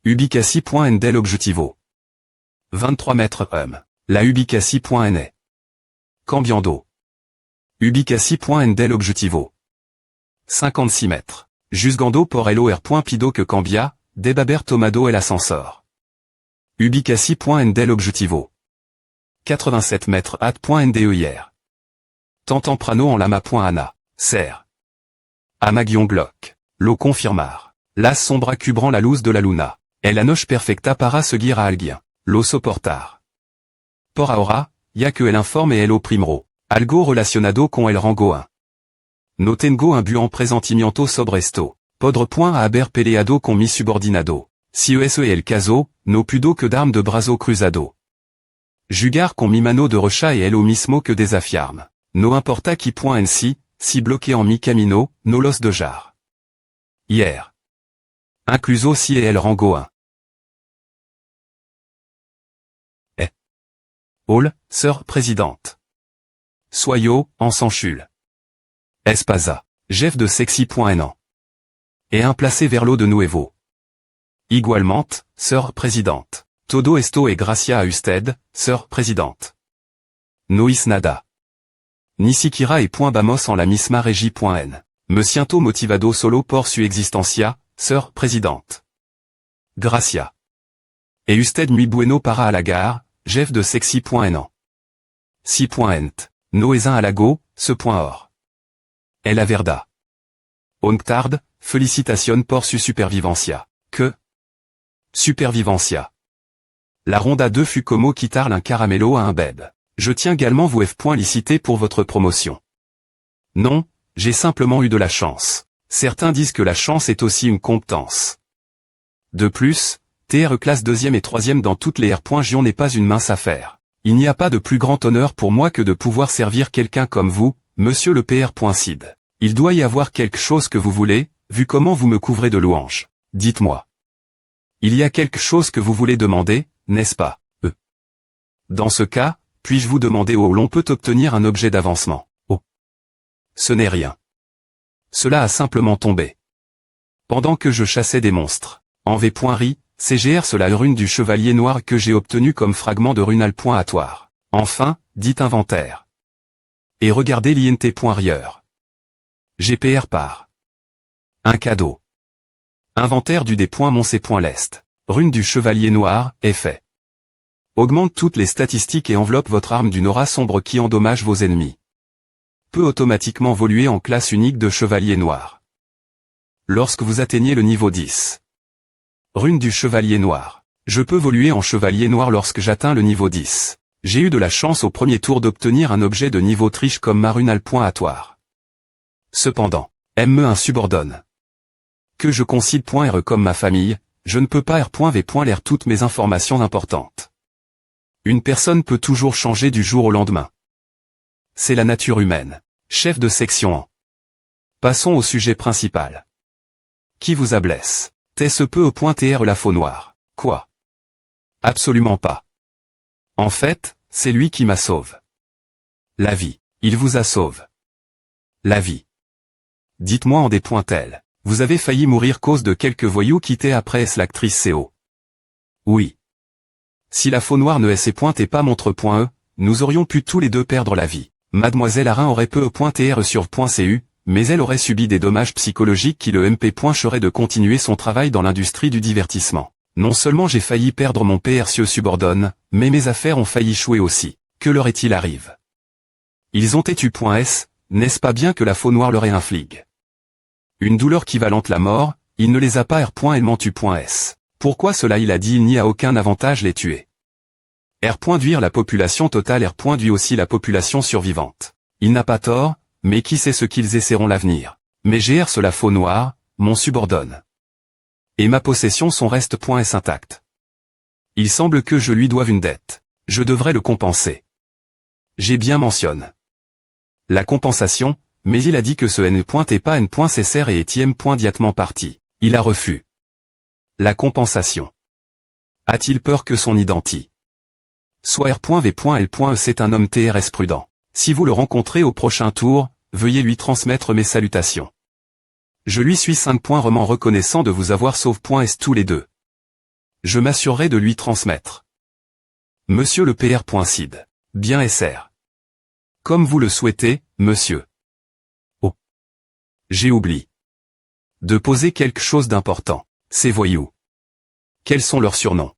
Ubicassi.ndel objetivo. 23 mètres La Ubicassi.ne. Cambiando. Ubicassi.ndel objetivo. 56 mètres. Jusgando por el pido que cambia, debaber tomado el ascensor. Ubicassi.ndel objetivo. 87 mètres at.ndeir. Tantemprano en lama.ana. Serre. Amagion Glock. Lo confirmar. Las sombra cubrant la luz de la luna. El anoche perfecta para seguir a alguien. Lo soportar. Por ahora, ya que el informe el primero. Algo relacionado con el rango 1. No tengo un buon presentimiento sobre esto. Podre point a haber peleado con mi subordinado. Si eso es el caso, no pudo que darme de brazo cruzado. Jugar con mi mano de rocha y el mismo que desafiarme. No importa qui point en si bloqué en mi camino, no los dejar. Hier. Incluso si el rango 1. Hall, sœur présidente. Soyo, en s'enchule. Espasa. Jeff de sexy.nan. Et un placé vers l'eau de nuevo. Igualmente, sœur présidente. Todo esto et gracia a usted, sœur présidente. No is nada. Ni siquiera et point vamos en la misma regi.n. Me siento motivado solo por su existencia, sœur présidente. Gracia. Et usted muy bueno para a la gare, Jeff de sexy.nan. 6.ent. No es un halago, ce.or. El la verda. Onctard, félicitación por su supervivencia. Que? Supervivencia. La ronda 2 fut como quitar un caramelo à un beb. Je tiens également vous liciter pour votre promotion. Non, j'ai simplement eu de la chance. Certains disent que la chance est aussi une compétence. De plus, TR classe 2e et 3e dans toutes les R.Gion n'est pas une mince affaire. Il n'y a pas de plus grand honneur pour moi que de pouvoir servir quelqu'un comme vous, monsieur le PR.Cid. Il doit y avoir quelque chose que vous voulez, vu comment vous me couvrez de louanges. Dites-moi. Il y a quelque chose que vous voulez demander, n'est-ce pas? Dans ce cas, puis-je vous demander où l'on peut obtenir un objet d'avancement? Oh. Ce n'est rien. Cela a simplement tombé. Pendant que je chassais des monstres. En V.ri, CGR cela rune du chevalier noir que j'ai obtenu comme fragment de runal.atoire. Enfin, dit inventaire. Et regardez l'int.rieur. GPR par. Un cadeau. Inventaire du D.Moncé.lest. Rune du chevalier noir, effet. Augmente toutes les statistiques et enveloppe votre arme d'une aura sombre qui endommage vos ennemis. Peut automatiquement évoluer en classe unique de chevalier noir. Lorsque vous atteignez le niveau 10. Rune du chevalier noir. Je peux évoluer en chevalier noir lorsque j'atteins le niveau 10. J'ai eu de la chance au premier tour d'obtenir un objet de niveau triche comme ma runal.atoire. Cependant, me un subordonne. Que je considère comme ma famille, je ne peux pas R.V.l'air toutes mes informations importantes. Une personne peut toujours changer du jour au lendemain. C'est la nature humaine. Chef de section 1. Passons au sujet principal. Qui vous a blessé? T'es-ce peu au point TR la faux noire? Quoi? Absolument pas. En fait, c'est lui qui m'a sauvé. La vie. Il vous a sauvé. La vie. Dites-moi en des points tels. Vous avez failli mourir cause de quelques voyous quittés après l'actrice CO. Oui. Si la faux noire ne s'est pointée pas montre.e, nous aurions pu tous les deux perdre la vie. Mademoiselle Arin aurait peu .tr sur .cu, mais elle aurait subi des dommages psychologiques qui le MP.cherait de continuer son travail dans l'industrie du divertissement. Non seulement j'ai failli perdre mon PRCE subordonne, mais mes affaires ont failli échouer aussi. Que leur est-il arrive? Ils ont étu.s, n'est-ce pas bien que la faux noire leur est inflige? Une douleur équivalente la mort, il ne les a pas R.tu.s. Pourquoi cela il a dit il n'y a aucun avantage les tuer. R.duire la population totale R.duit aussi la population survivante. Il n'a pas tort, mais qui sait ce qu'ils essaieront l'avenir. Mais GR la faux noire, mon subordonne. Et ma possession son reste.s intact. Il semble que je lui doive une dette. Je devrais le compenser. J'ai bien mentionné la compensation, mais il a dit que ce n.est pas n.cr et est im.diatement parti. Il a refus. La compensation. A-t-il peur que son identi? Soit R.V.L.E c'est un homme TRS prudent. Si vous le rencontrez au prochain tour, veuillez lui transmettre mes salutations. Je lui suis 5 points vraiment reconnaissant de vous avoir sauvé.s tous les deux. Je m'assurerai de lui transmettre. Monsieur le PR.Cid. Bien SR. Comme vous le souhaitez, monsieur. Oh. J'ai oublié de poser quelque chose d'important. Ces voyous. Quels sont leurs surnoms?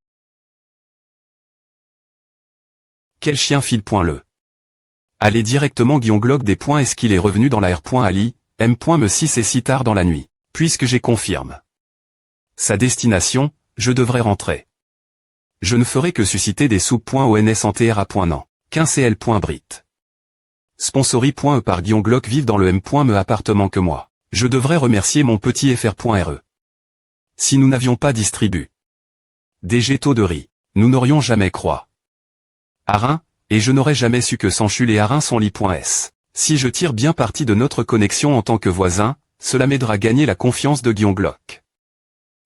Quel chien file.le. Allez directement Guillaume des points. Est-ce qu'il est revenu dans la R.Ali, M.Me6 et si tard dans la nuit? Puisque j'ai confirme sa destination, je devrais rentrer. Je ne ferai que susciter des soupes.ons en TRA.nan. 15cl.brit. Sponsory.e par Guillaume Glock vive dans le M.Me appartement que moi. Je devrais remercier mon petit FR.re. Si nous n'avions pas distribué des gétaux de riz, nous n'aurions jamais croix. Arin, et je n'aurais jamais su que Sanchul et Arin sont li.s. Si je tire bien parti de notre connexion en tant que voisin, cela m'aidera à gagner la confiance de Guillaume Glock.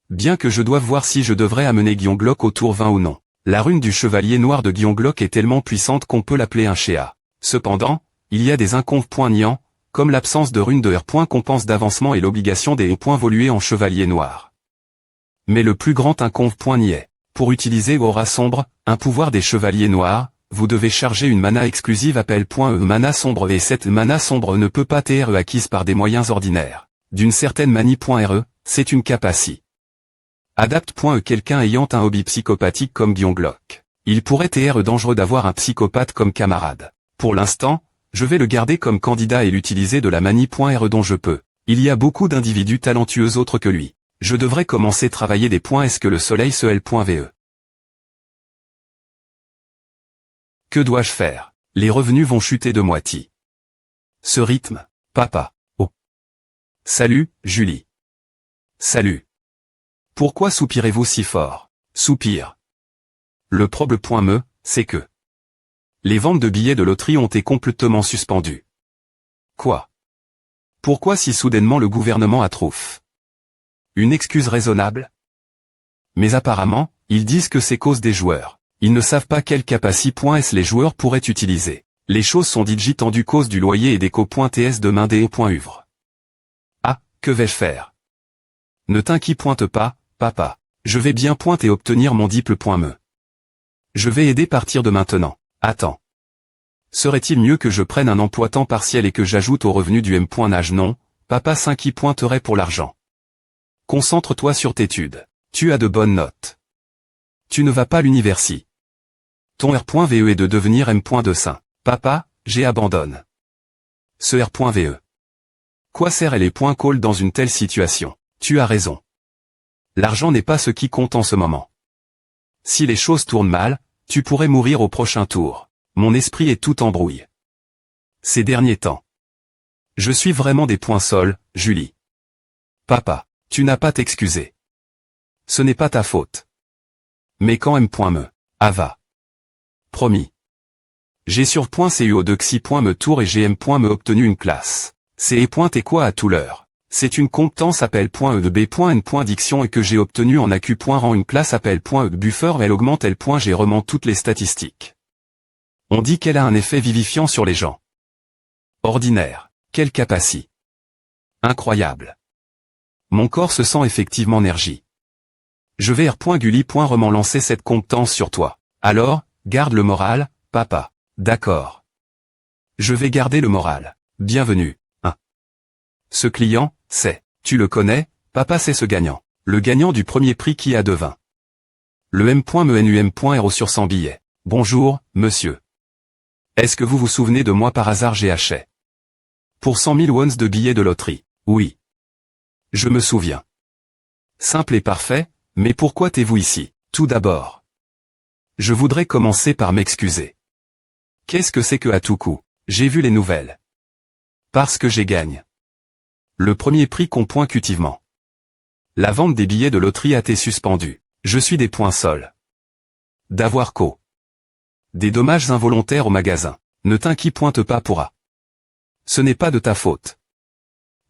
Bien que je doive voir si je devrais amener Guillaume Glock au tour 20 ou non. La rune du chevalier noir de Guillaume Glock est tellement puissante qu'on peut l'appeler un Shéa. Cependant, il y a des inconvénients, comme l'absence de rune de R. compense d'avancement et l'obligation des points volués en chevalier noir. Mais le plus grand inconvénient y est. Pour utiliser Aura sombre, un pouvoir des chevaliers noirs, vous devez charger une mana exclusive appel.e mana sombre et cette mana sombre ne peut pas être acquise par des moyens ordinaires. D'une certaine manie.re, c'est une capacité. Adapte.e quelqu'un ayant un hobby psychopathique comme Guillaume Glock. Il pourrait être dangereux d'avoir un psychopathe comme camarade. Pour l'instant, je vais le garder comme candidat et l'utiliser de la manie.re dont je peux. Il y a beaucoup d'individus talentueux autres que lui. Je devrais commencer à travailler des points. Est-ce que le soleil se L.ve? Que dois-je faire? Les revenus vont chuter de moitié. Ce rythme, papa. Oh. Salut, Julie. Salut. Pourquoi soupirez-vous si fort? Soupir. Le problème, c'est que les ventes de billets de loterie ont été complètement suspendues. Quoi? Pourquoi si soudainement le gouvernement a trouf? Une excuse raisonnable? Mais apparemment, ils disent que c'est cause des joueurs. Ils ne savent pas quelle capacité.s les joueurs pourraient utiliser. Les choses sont dites tendues cause du loyer et des co.ts demain des.uvre. Ah, que vais-je faire? Ne t'inquiète pas, papa. Je vais bien pointer et obtenir mon diplôme.me. Je vais aider partir de maintenant. Attends. Serait-il mieux que je prenne un emploi temps partiel et que j'ajoute au revenu du M.Nage? Non, papa 5 qui pointerait pour l'argent. Concentre-toi sur tes études. Tu as de bonnes notes. Tu ne vas pas à l'université. Ton R.ve est de devenir M.de Saint. Papa, j'ai abandonne. Ce R.ve. Quoi sert les points call dans une telle situation? Tu as raison. L'argent n'est pas ce qui compte en ce moment. Si les choses tournent mal, tu pourrais mourir au prochain tour. Mon esprit est tout embrouille. Ces derniers temps. Je suis vraiment des points sols, Julie. Papa, tu n'as pas t'excuser. Ce n'est pas ta faute. Mais quand M.me. Ava. Promis. J'ai sur .cu de xi.me tour et j'ai M.me obtenu une classe. C'est et quoi à tout l'heure. C'est une compétence appel.e de b.n. diction et que j'ai obtenu en accu. Rend une classe appel.e de buffer. Elle augmente L. J'ai remonte toutes les statistiques. On dit qu'elle a un effet vivifiant sur les gens. Ordinaire. Quelle capacité. Incroyable. Mon corps se sent effectivement énergie. Je vais R.Gulli.Roman lancer cette compétence sur toi. Alors, garde le moral, papa. D'accord. Je vais garder le moral. Bienvenue. 1. Ce client, c'est, tu le connais, papa c'est ce gagnant. Le gagnant du premier prix qui a de 20. Le M.MeNUM.RO sur 100 billets. Bonjour, monsieur. Est-ce que vous vous souvenez de moi par hasard? J'ai acheté. Pour 100 000 wons de billets de loterie. Oui. Je me souviens. Simple et parfait, mais pourquoi êtes-vous ici? Tout d'abord. Je voudrais commencer par m'excuser. Qu'est-ce que c'est que à tout coup? J'ai vu les nouvelles. Parce que j'ai gagne. Le premier prix consécutivement. La vente des billets de loterie a été suspendue. Je suis des points sols. D'avoir des dommages involontaires au magasin. Ne t'inquiète pas pourra. Ce n'est pas de ta faute.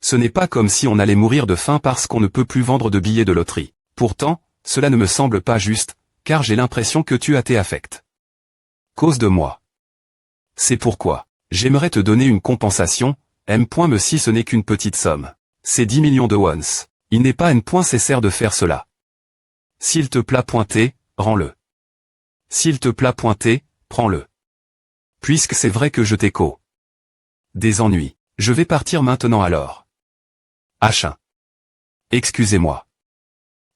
Ce n'est pas comme si on allait mourir de faim parce qu'on ne peut plus vendre de billets de loterie. Pourtant, cela ne me semble pas juste, car j'ai l'impression que tu as été affecté. Cause de moi. C'est pourquoi, j'aimerais te donner une compensation, M.me si ce n'est qu'une petite somme. C'est 10 millions de wons. Il n'est pas N.nécessaire de faire cela. S'il te plaît pointé, rends-le. S'il te plaît pointé, prends-le. Puisque c'est vrai que je t'écho. Des ennuis. Je vais partir maintenant alors. H1. Excusez-moi.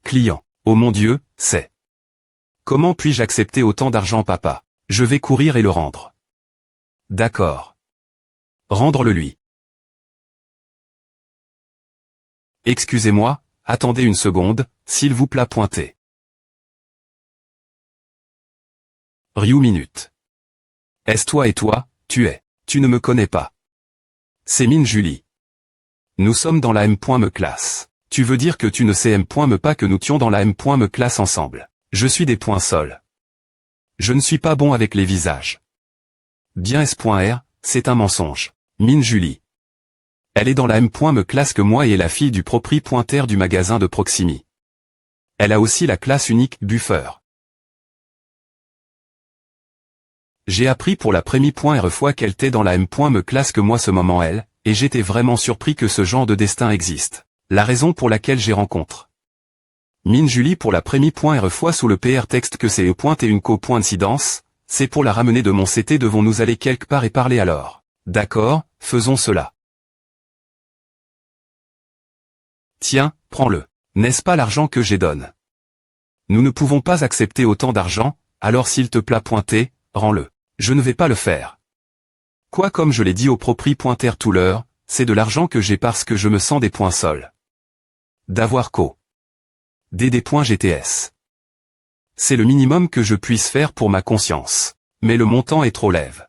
Client. Oh mon Dieu, c'est. Comment puis-je accepter autant d'argent papa? Je vais courir et le rendre. D'accord. Rendre-le lui. Excusez-moi, attendez une seconde, s'il vous plaît pointé. Ryu minute. Est-ce toi et toi, tu es. Tu ne me connais pas. C'est Mine Julie. Nous sommes dans la M.me classe. Tu veux dire que tu ne sais M.me pas que nous tions dans la M.me classe ensemble. Je suis des points sols. Je ne suis pas bon avec les visages. Bien S.R, c'est un mensonge. Mine Julie. Elle est dans la M.me classe que moi et la fille du propriétaire du magasin de Proximi. Elle a aussi la classe unique Buffer. J'ai appris pour la première fois qu'elle était dans la M.me classe que moi ce moment elle, et j'étais vraiment surpris que ce genre de destin existe. La raison pour laquelle j'ai rencontre. Mine Julie pour la première fois sous le PR texte que c'est et une coïncidence, c'est pour la ramener de mon CT devons-nous aller quelque part et parler alors. D'accord, faisons cela. Tiens, prends-le. N'est-ce pas l'argent que j'ai donne? Nous ne pouvons pas accepter autant d'argent, alors s'il te plaît pointé, rends-le. Je ne vais pas le faire. Quoi comme je l'ai dit au propriétaire tout l'heure, c'est de l'argent que j'ai parce que je me sens des points sols. D'avoir co. Des points GTS. C'est le minimum que je puisse faire pour ma conscience. Mais le montant est trop lève.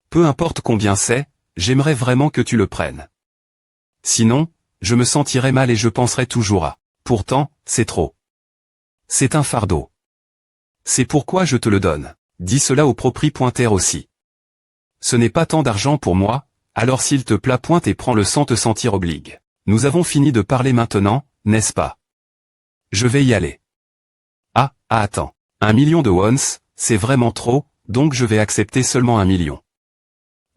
Peu importe combien c'est, j'aimerais vraiment que tu le prennes. Sinon, je me sentirais mal et je penserais toujours à. Pourtant, c'est trop. C'est un fardeau. C'est pourquoi je te le donne. Dis cela au propriétaire aussi. Ce n'est pas tant d'argent pour moi, alors s'il te plaît pointe et prends-le sans te sentir obligue. Nous avons fini de parler maintenant, n'est-ce pas? Je vais y aller. Attends. 1 million de wons, c'est vraiment trop, donc je vais accepter seulement 1 million.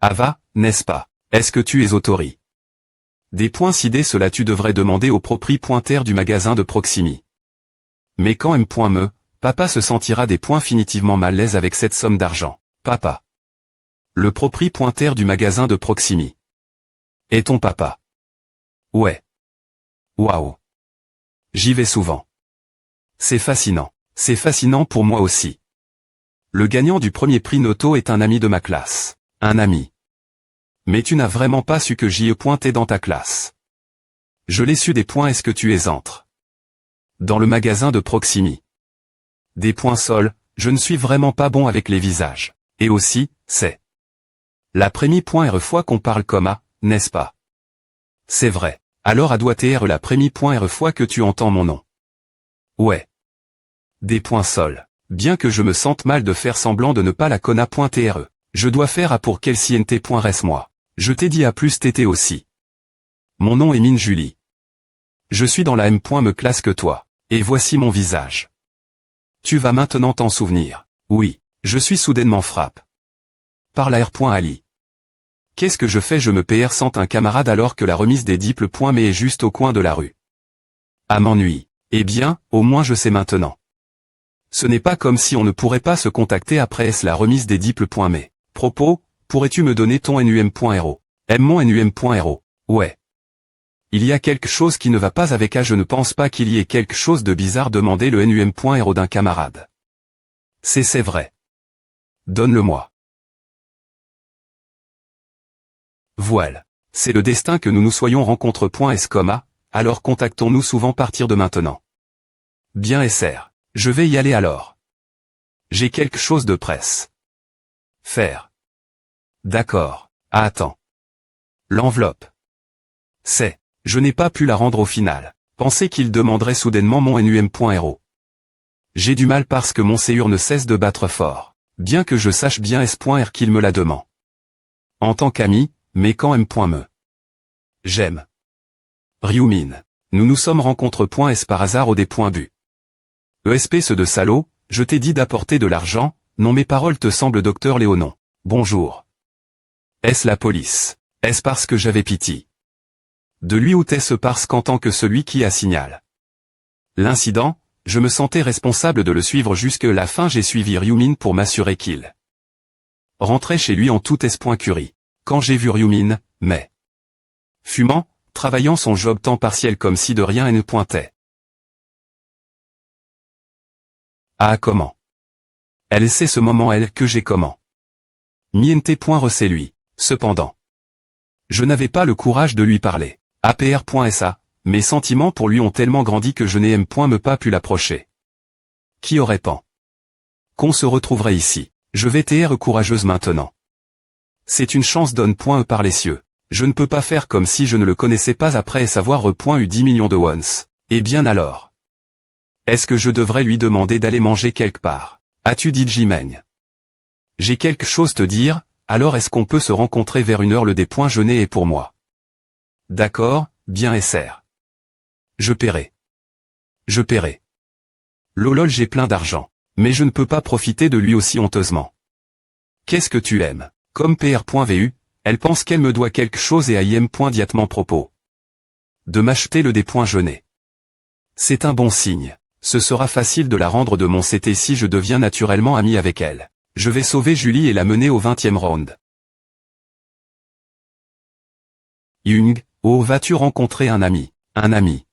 Va, n'est-ce pas? Est-ce que tu es autori? Des points sidés cela tu devrais demander au propriétaire du magasin de Proximi. Mais quand M.me, papa se sentira des points définitivement mal à l'aise avec cette somme d'argent. Papa. Le propriétaire du magasin de Proximi. Et ton papa? Ouais. Waouh. J'y vais souvent. C'est fascinant. C'est fascinant pour moi aussi. Le gagnant du premier prix Noto est un ami de ma classe. Un ami. Mais tu n'as vraiment pas su que j'y ai pointé dans ta classe. Je l'ai su des points est-ce que tu es entre. Dans le magasin de Proximi. Des points sols, je ne suis vraiment pas bon avec les visages. Et aussi, c'est. La première fois qu'on parle comme à, n'est-ce pas? C'est vrai. Alors à doit être la première fois que tu entends mon nom. Ouais. Des points sols. Bien que je me sente mal de faire semblant de ne pas la connaître. Je dois faire à pour quel siente.res moi. Je t'ai dit à plus tété aussi. Mon nom est Mine Julie. Je suis dans la M.me classe que toi. Et voici mon visage. Tu vas maintenant t'en souvenir. Oui, je suis soudainement frappe. Par la R.Ali. Qu'est-ce que je fais? Je me PR sans un camarade alors que la remise des diplômes mais est juste au coin de la rue. À m'ennuie. Eh bien, au moins je sais maintenant. Ce n'est pas comme si on ne pourrait pas se contacter après la remise des diplômes mais. Propos, pourrais-tu me donner ton NUM.RO? Mon NUM.RO. Ouais. Il y a quelque chose qui ne va pas avec je ne pense pas qu'il y ait quelque chose de bizarre demander le NUM.RO d'un camarade. C'est vrai. Donne-le-moi. Voilà. C'est le destin que nous nous soyons rencontre.s, alors contactons-nous souvent à partir de maintenant. Bien SR. Je vais y aller alors. J'ai quelque chose de presse. Faire. D'accord. Attends. L'enveloppe. C'est. Je n'ai pas pu la rendre au final. Pensez qu'il demanderait soudainement mon NUM.RO. J'ai du mal parce que mon cœur ne cesse de battre fort. Bien que je sache bien S.R qu'il me la demande. En tant qu'ami, mais quand M.me. J'aime. Ryumin. Nous nous sommes rencontre.s par hasard au des.bu. ESP ce de salaud, je t'ai dit d'apporter de l'argent, non mes paroles te semblent docteur Léonon. Bonjour. Est-ce la police? Est-ce parce que j'avais pitié de lui ou est-ce parce qu'en tant que celui qui a signal l'incident, Je me sentais responsable de le suivre jusque la fin. J'ai suivi Ryumin pour m'assurer qu'il rentrait chez lui en toute curie. Quand j'ai vu Ryumin, mais fumant, travaillant son job temps partiel comme si de rien et ne pointait. Ah comment. Elle sait ce moment elle que j'ai comment. Niente.rec lui. Cependant. Je n'avais pas le courage de lui parler. APR.SA. Mes sentiments pour lui ont tellement grandi que je n'ai me pas pu l'approcher. Qui aurait pen qu'on se retrouverait ici. Je vais TR courageuse maintenant. C'est une chance donne.e par les cieux. Je ne peux pas faire comme si je ne le connaissais pas après savoir eu 10 millions de wons. Eh bien alors. Est-ce que je devrais lui demander d'aller manger quelque part? As-tu dit Jimeng? J'ai quelque chose te dire, alors est-ce qu'on peut se rencontrer vers 1h le déjeuner est pour moi? D'accord, bien SR. Je paierai. Je paierai. Lolol j'ai plein d'argent, mais je ne peux pas profiter de lui aussi honteusement. Qu'est-ce que tu aimes? Comme PR.vu, elle pense qu'elle me doit quelque chose et AIM.diatement propos de m'acheter le déjeuner. C'est un bon signe. Ce sera facile de la rendre de mon CT si je deviens naturellement ami avec elle. Je vais sauver Julie et la mener au 20e round. Yung, oh vas-tu rencontrer un ami? Un ami.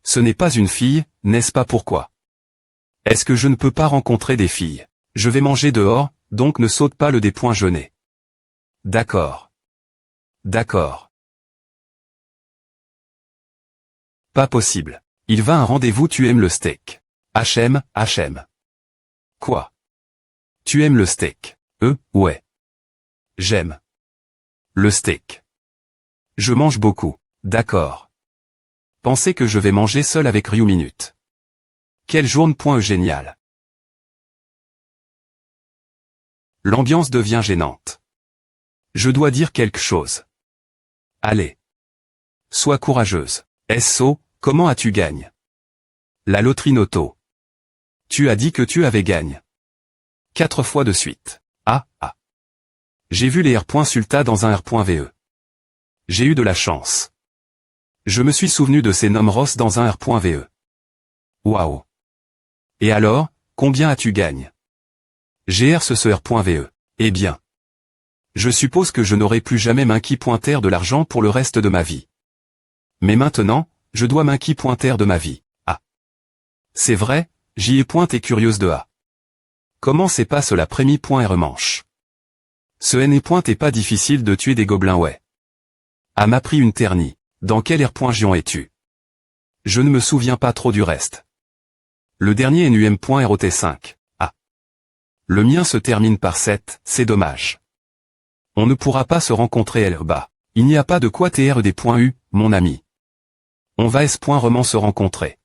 Ce n'est pas une fille, n'est-ce pas pourquoi? Est-ce que je ne peux pas rencontrer des filles? Je vais manger dehors, donc ne saute pas le déjeuner. D'accord. D'accord. Pas possible. Il va à un rendez-vous. Tu aimes le steak? HM. Quoi? Tu aimes le steak? Ouais. J'aime le steak. Je mange beaucoup. D'accord. Pensez que je vais manger seul avec Ryu Minute. Quelle journée. Génial. L'ambiance devient gênante. Je dois dire quelque chose. Allez. Sois courageuse. SO, comment as-tu gagné? La loterie Noto. Tu as dit que tu avais gagné 4 fois de suite. Ah. J'ai vu les R.Sulta dans un R.VE. J'ai eu de la chance. Je me suis souvenu de ces noms Ross dans un R.VE. Waouh. Et alors, combien as-tu gagné? GR ce R.VE. Eh bien. Je suppose que je n'aurai plus jamais de l'argent pour le reste de ma vie. Mais maintenant, je dois de ma vie. Ah. C'est vrai, j'y ai et curieuse de A. Comment c'est pas cela remanche. Ce N est pas difficile de tuer des gobelins ouais. A m'a pris une ternie. Dans quel R.Gion es-tu? Je ne me souviens pas trop du reste. Le dernier est NUM.ROT5. Ah. Le mien se termine par 7, c'est dommage. On ne pourra pas se rencontrer bas. Il n'y a pas de quoi TR.U, mon ami. On va S.Roman se rencontrer.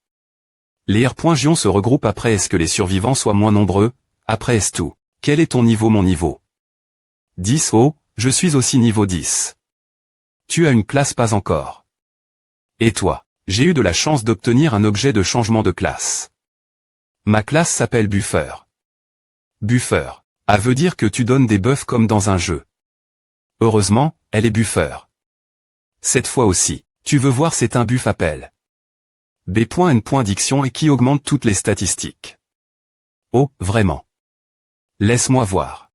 Les R.Gion se regroupent après est-ce que les survivants soient moins nombreux, après est tout. Quel est ton niveau? Mon niveau 10 oh, je suis aussi niveau 10. Tu as une classe? Pas encore. Et toi? J'ai eu de la chance d'obtenir un objet de changement de classe. Ma classe s'appelle Buffer. Buffer. A veut dire que tu donnes des buffs comme dans un jeu. Heureusement, elle est Buffer. Cette fois aussi, tu veux voir c'est un buff appel. B.N. Diction et qui augmente toutes les statistiques. Oh, vraiment. Laisse-moi voir.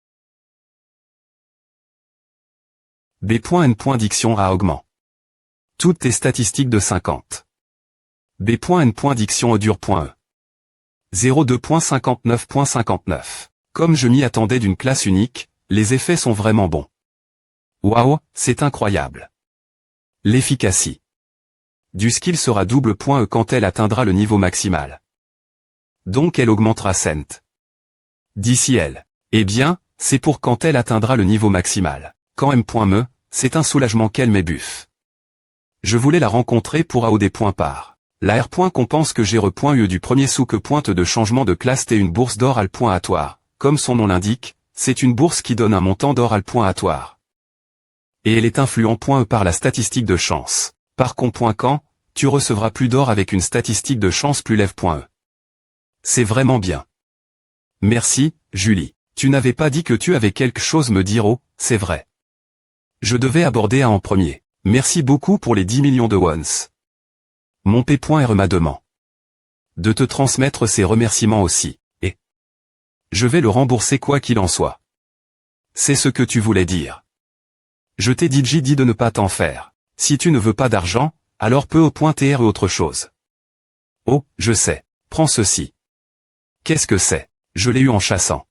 B.N. Diction à augment. Toutes tes statistiques de 50. B.N. Diction Audur.e. 02.59.59. Comme je m'y attendais d'une classe unique, les effets sont vraiment bons. Waouh, c'est incroyable. L'efficacité du skill sera double.e quand elle atteindra le niveau maximal. Donc elle augmentera cent. D'ici elle. Eh bien, c'est pour quand elle atteindra le niveau maximal. Quand M.me, c'est un soulagement qu'elle m'est buff. Je voulais la rencontrer pour AOD.par. La R. Compense que j'ai re.ue du premier sou que pointe de changement de classe T une bourse d'or al.atoire. Comme son nom l'indique, c'est une bourse qui donne un montant d'or al.atoire. Et elle est influent.e par la statistique de chance. Par quand, tu recevras plus d'or avec une statistique de chance plus lève.e. C'est vraiment bien. Merci, Julie. Tu n'avais pas dit que tu avais quelque chose me dire oh, c'est vrai. Je devais aborder en premier. Merci beaucoup pour les 10 millions de wons. Mon P.R. m'a demandé. de te transmettre ses remerciements aussi, et je vais le rembourser quoi qu'il en soit. C'est ce que tu voulais dire. Je t'ai dit de ne pas t'en faire. Si tu ne veux pas d'argent, alors peu au point TR autre chose. Oh, je sais. Prends ceci. Qu'est-ce que c'est? Je l'ai eu en chassant.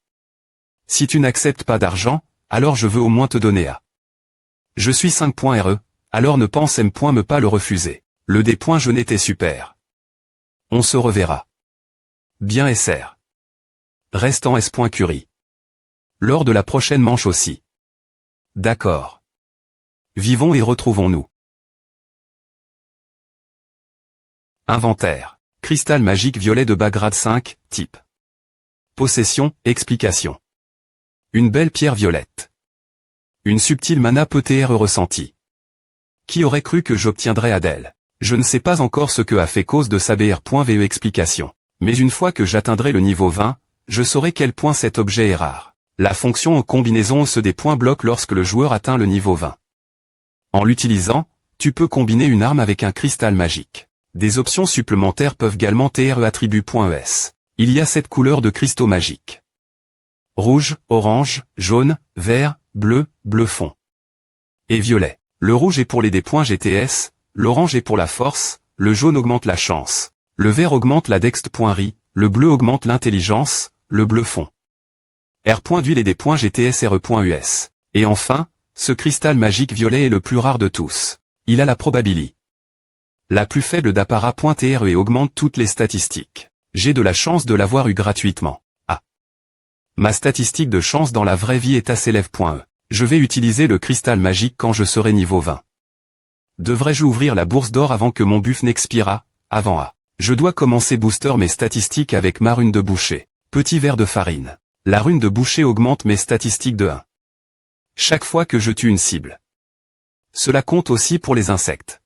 Si tu n'acceptes pas d'argent, alors je veux au moins te donner à. Je suis 5.re, alors ne pense me pas le refuser. Le D. Je n'étais super. On se reverra. Bien SR. Reste en S.Curie. Lors de la prochaine manche aussi. D'accord. Vivons et retrouvons-nous. Inventaire. Cristal magique violet de bas grade 5, type. Possession, explication. Une belle pierre violette. Une subtile mana peut-être ressentie. Qui aurait cru que j'obtiendrais Adèle? Je ne sais pas encore ce que a fait cause de sa BR.ve explication. Mais une fois que j'atteindrai le niveau 20, je saurai quel point cet objet est rare. La fonction en combinaison se des points bloque lorsque le joueur atteint le niveau 20. En l'utilisant, tu peux combiner une arme avec un cristal magique. Des options supplémentaires peuvent également être attribut.es. Il y a 7 couleurs de cristaux magiques. Rouge, orange, jaune, vert, bleu, bleu fond. Et violet. Le rouge est pour les D.GTS, l'orange est pour la force, le jaune augmente la chance, le vert augmente la dext.ri, le bleu augmente l'intelligence, le bleu fond. R.d'huile et D.GTS RE.US. Et enfin, ce cristal magique violet est le plus rare de tous. Il a la probabilité la plus faible d'apparat.re et augmente toutes les statistiques. J'ai de la chance de l'avoir eu gratuitement. Ah. Ma statistique de chance dans la vraie vie est assez lève.e. Je vais utiliser le cristal magique quand je serai niveau 20. Devrais-je ouvrir la bourse d'or avant que mon buff n'expira? Avant A. Je dois commencer booster mes statistiques avec ma rune de boucher. Petit verre de farine. La rune de boucher augmente mes statistiques de 1. Chaque fois que je tue une cible. Cela compte aussi pour les insectes.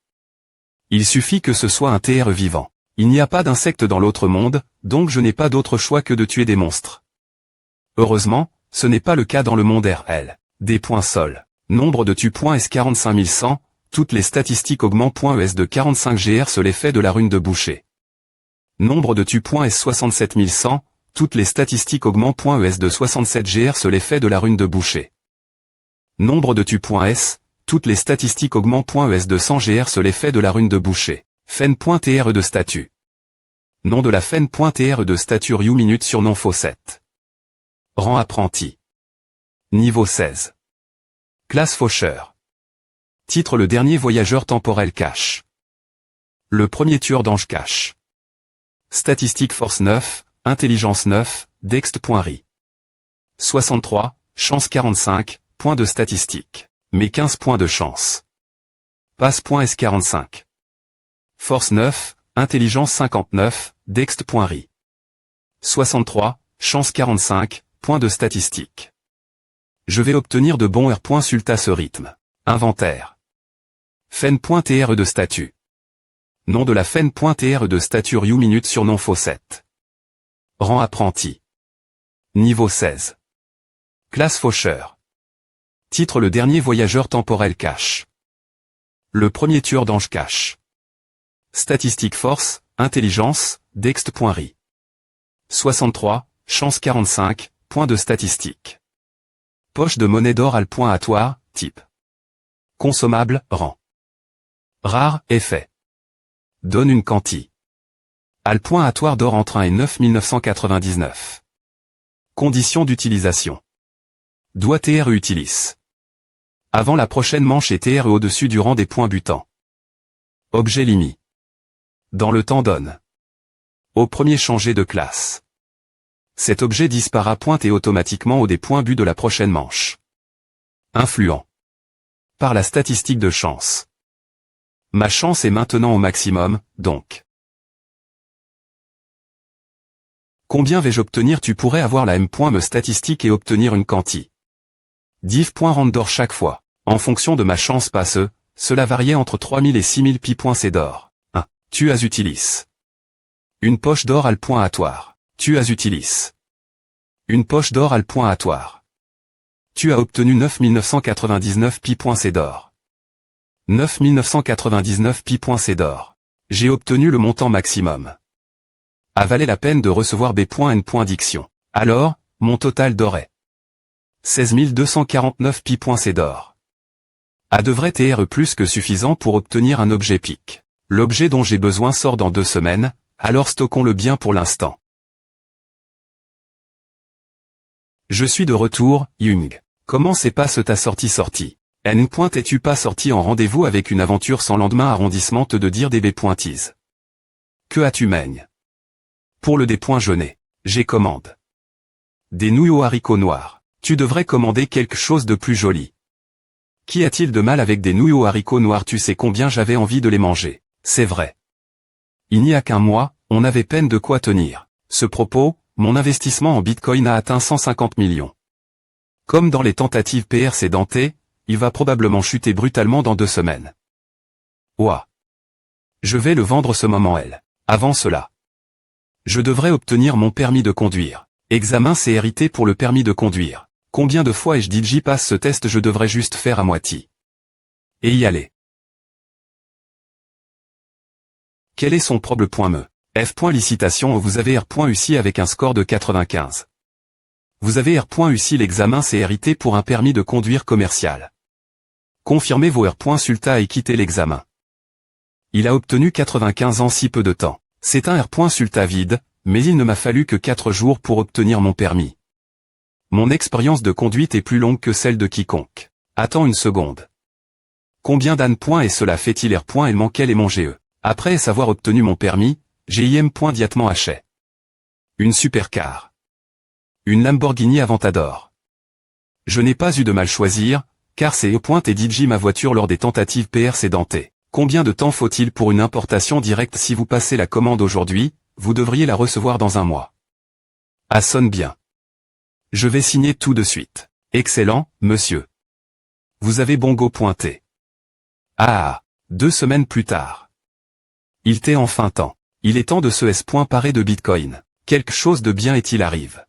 Il suffit que ce soit un TR vivant. Il n'y a pas d'insectes dans l'autre monde, donc je n'ai pas d'autre choix que de tuer des monstres. Heureusement, ce n'est pas le cas dans le monde RL. Des points sol. Nombre de tu.s 45100, toutes les statistiques augmentent.es de 45 GR sur l'effet de la rune de boucher. Nombre de tu.s 67100, toutes les statistiques augmentent.es de 67 GR sur l'effet de la rune de boucher. Nombre de tu.s, toutes les statistiques augmentent.es de 100 GR sur l'effet de la rune de boucher. Fen.tr de statut. Nom de la Fen.tr de statut Ryu minute surnom Faucette. Rang apprenti. Niveau 16. Classe faucheur. Titre le dernier voyageur temporel cache. Le premier tueur d'ange cache. Statistique force 9, intelligence 9, dext.ri. 63, chance 45, points de statistique. Mais 15 points de chance. Passe.s45. Force 9, intelligence 59, dext.ri. 63, chance 45, points de statistique. Je vais obtenir de bons R. Sulta ce rythme. Inventaire. Fen.tr de statut. Nom de la Fen.tr de statut Ryu minute surnom Faucette. Rang apprenti. Niveau 16. Classe faucheur. Titre le dernier voyageur temporel cache. Le premier tueur d'ange cache. Statistique force, intelligence, dext.ri. 63, chance 45, points de statistique. Poche de monnaie d'or al point atoire, type. Consommable, rang. Rare, effet. Donne une quanti. Al point atoire d'or entre 1 et 9 1999. Conditions d'utilisation. Doit TR utilise. Avant la prochaine manche et TR au-dessus du rang des points butants. Objet limite. Dans le temps donne. Au premier changer de classe. Cet objet disparaît pointe et automatiquement au des points but de la prochaine manche. Influent. Par la statistique de chance. Ma chance est maintenant au maximum, donc. Combien vais-je obtenir? Tu pourrais avoir la M.me statistique et obtenir une quanti. Div.randor chaque fois. En fonction de ma chance passe, cela variait entre 3000 et 6000 pi.c d'or. 1. Tu as utilis. Une poche d'or al point atoire. Tu as utilis. Une poche d'or al point atoire. Tu as obtenu 9999 pi.c d'or. 9999 pi.c d'or. J'ai obtenu le montant maximum. A valait la peine de recevoir B.N. Diction. Alors, mon total d'or 16 249 pi.c d'or. A devrait être plus que suffisant pour obtenir un objet PIC. L'objet dont j'ai besoin sort dans 2 semaines, alors stockons-le bien pour l'instant. Je suis de retour, Yung. Comment s'est passe ta sortie? N. Es-tu pas sorti en rendez-vous avec une aventure sans lendemain arrondissement te de dire des B.Ts. Que as-tu mène? Pour le D.Jeunet. J'ai commande. Des nouilles aux haricots noirs. Tu devrais commander quelque chose de plus joli. Qu'y a-t-il de mal avec des nouilles aux haricots noirs? Tu sais combien j'avais envie de les manger. C'est vrai. Il n'y a qu'un mois, on avait peine de quoi tenir. Ce propos, mon investissement en Bitcoin a atteint 150 millions. Comme dans les tentatives précédentes, il va probablement chuter brutalement dans 2 semaines. Ouah. Je vais le vendre ce moment. Avant cela, je devrais obtenir mon permis de conduire. Examen CRIT pour le permis de conduire. Combien de fois ai-je dit j'y passe ce test? Je devrais juste faire à moitié. Et y aller. Quel est son problème? F. Licitation. Vous avez R.UCI avec un score de 95. Vous avez R.UCI l'examen CRIT pour un permis de conduire commercial. Confirmez vos R.Sulta et quittez l'examen. Il a obtenu 95 en si peu de temps. C'est un R.Sulta vide, mais il ne m'a fallu que 4 jours pour obtenir mon permis. Mon expérience de conduite est plus longue que celle de quiconque. Attends une seconde. Combien d'ânes et cela fait-il R. Il manquait les mon GE. Après avoir obtenu mon permis, j'ai IM. Diatement acheté. Une supercar. Une Lamborghini Aventador. Je n'ai pas eu de mal choisir, car c'est et DJ ma voiture lors des tentatives précédentes. Combien de temps faut-il pour une importation directe? Si vous passez la commande aujourd'hui, vous devriez la recevoir dans un mois. Ah, sonne bien. Je vais signer tout de suite. Excellent, monsieur. Vous avez bon go. Ah, 2 semaines plus tard. Il t'est enfin temps. Il est temps de se parer de Bitcoin. Quelque chose de bien est-il arrive.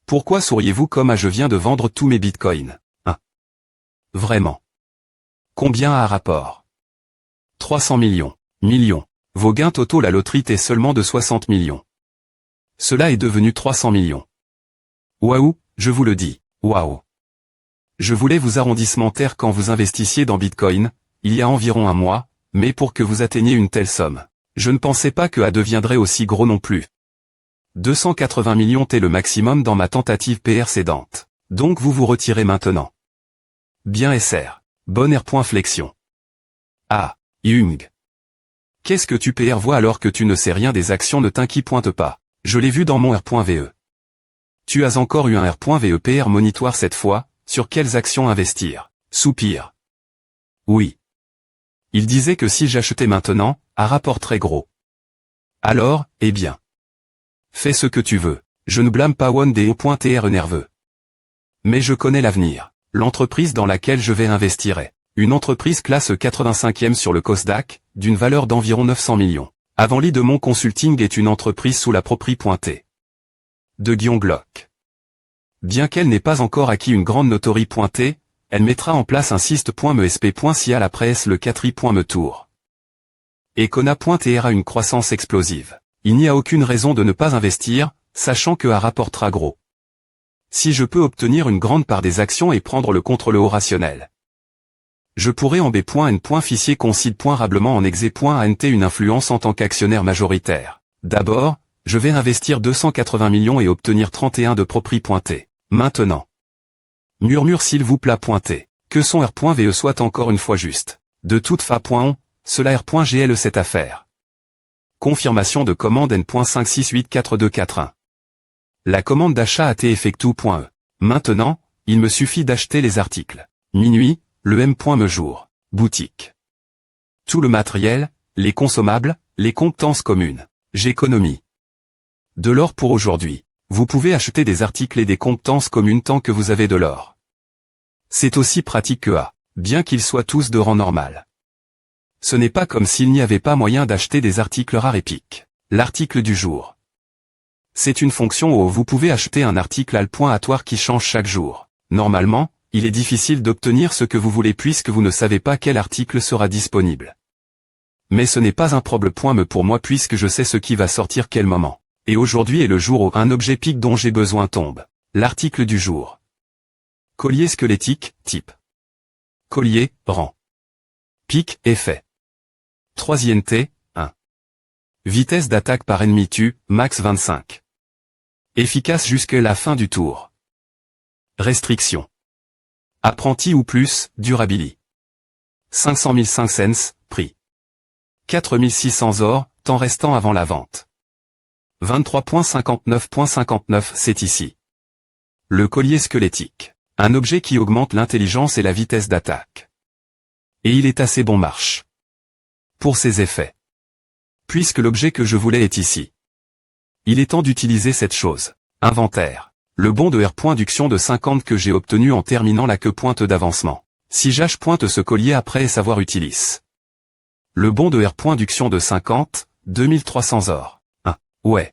Pourquoi souriez-vous comme je viens de vendre tous mes Bitcoins? Vraiment. Combien à rapport? 300 millions. Millions. Vos gains totaux la loterie est seulement de 60 millions. Cela est devenu 300 millions. Waouh, je vous le dis, waouh. Je voulais vous arrondissement terre quand vous investissiez dans Bitcoin, il y a environ un mois, mais pour que vous atteigniez une telle somme, je ne pensais pas que A deviendrait aussi gros non plus. 280 millions est le maximum dans ma tentative précédente. Donc vous vous retirez maintenant. Bien SR. Bonne R.Flexion. Ah, Yung. Qu'est-ce que tu vois alors que tu ne sais rien des actions? Ne t'inquiète pas. Je l'ai vu dans mon R.VE. Tu as encore eu un R.VE PR monitoire cette fois, sur quelles actions investir? Soupir. Oui. Il disait que si j'achetais maintenant, un rapport très gros. Alors, eh bien. Fais ce que tu veux. Je ne blâme pas OneDeo.tr nerveux. Mais je connais l'avenir. L'entreprise dans laquelle je vais investir est une entreprise classe 85e sur le Kosdaq, d'une valeur d'environ 900 millions. Avanli de Mon Consulting est une entreprise sous la propriété de Guillaume Glock. Bien qu'elle n'ait pas encore acquis une grande notoriété, elle mettra en place un Sist.mesp.si à la presse le 4i.me tour. Et Kona.tr a une croissance explosive. Il n'y a aucune raison de ne pas investir, sachant que A rapportera gros. Si je peux obtenir une grande part des actions et prendre le contrôle au rationnel, je pourrais en B.N. Fichier considerablement en exe.ant une influence en tant qu'actionnaire majoritaire. D'abord, je vais investir 280 millions et obtenir 31 de propriété. Maintenant. Murmure s'il vous plaît. Que son R.VE soit encore une fois juste. De toute façon, cela R.GL cette affaire. Confirmation de commande N.56842441. La commande d'achat a été effectuée. Maintenant, il me suffit d'acheter les articles. Minuit, le M.me jour. Boutique. Tout le matériel, les consommables, les compétences communes. J'économie. De l'or pour aujourd'hui. Vous pouvez acheter des articles et des compétences communes tant que vous avez de l'or. C'est aussi pratique que A, bien qu'ils soient tous de rang normal. Ce n'est pas comme s'il n'y avait pas moyen d'acheter des articles rares épiques. L'article du jour. C'est une fonction où vous pouvez acheter un article aléatoire qui change chaque jour. Normalement, il est difficile d'obtenir ce que vous voulez puisque vous ne savez pas quel article sera disponible. Mais ce n'est pas un problème pour moi puisque je sais ce qui va sortir quel moment. Et aujourd'hui est le jour où un objet pique dont j'ai besoin tombe. L'article du jour. Collier squelettique, type. Collier, rang. Pique, effet. 3e T, 1. Vitesse d'attaque par ennemi tue, max 25. Efficace jusqu'à la fin du tour. Restriction. Apprenti ou plus, durability. 500 005 cents, prix. 4600 or, temps restant avant la vente. 23.59.59 c'est ici. Le collier squelettique. Un objet qui augmente l'intelligence et la vitesse d'attaque. Et il est assez bon marche. Pour ses effets. Puisque l'objet que je voulais est ici. Il est temps d'utiliser cette chose. Inventaire. Le bon de R.duction de 50 que j'ai obtenu en terminant la queue pointe d'avancement. Si j'ach pointe ce collier après et savoir utilise. Le bon de R.duction de 50, 2300 or. Ouais.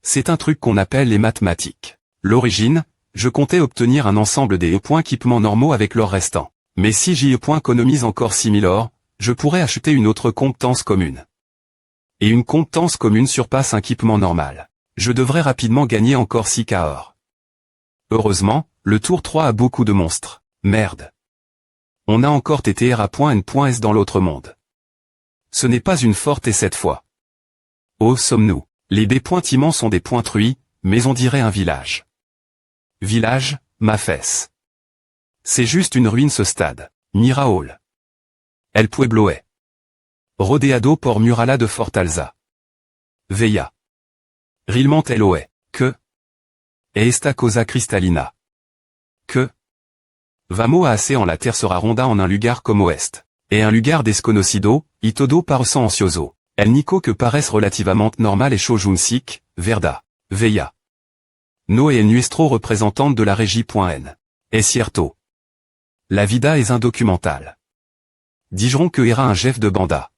C'est un truc qu'on appelle les mathématiques. L'origine, je comptais obtenir un ensemble des points équipements normaux avec l'or restant. Mais si j'y économise encore 6000 or, je pourrais acheter une autre compétence commune. Et une compétence commune surpasse un équipement normal. Je devrais rapidement gagner encore 6K or. Heureusement, le tour 3 a beaucoup de monstres. Merde. On a encore TTR à .N.S dans l'autre monde. Ce n'est pas une forte et cette fois. Oh sommes-nous. Les B-pointiments sont des pointruits, mais on dirait un village. Village, ma fesse. C'est juste une ruine ce stade. Miraol. El Pueblo est. Rodeado por Murala de Fortaleza. Veilla. Rilment Eloé. Que. Et esta cosa cristalina. Que. Vamo a assez en la terre sera ronda en un lugar comme ouest. Et un lugar desconocido, y todo parece ansioso. El nico que paraissent relativement normal et chojunsik, verda. Veilla. No et el nuestro représentante de la régie.n. Es cierto. La vida es un documental. Dijeron que era un chef de banda.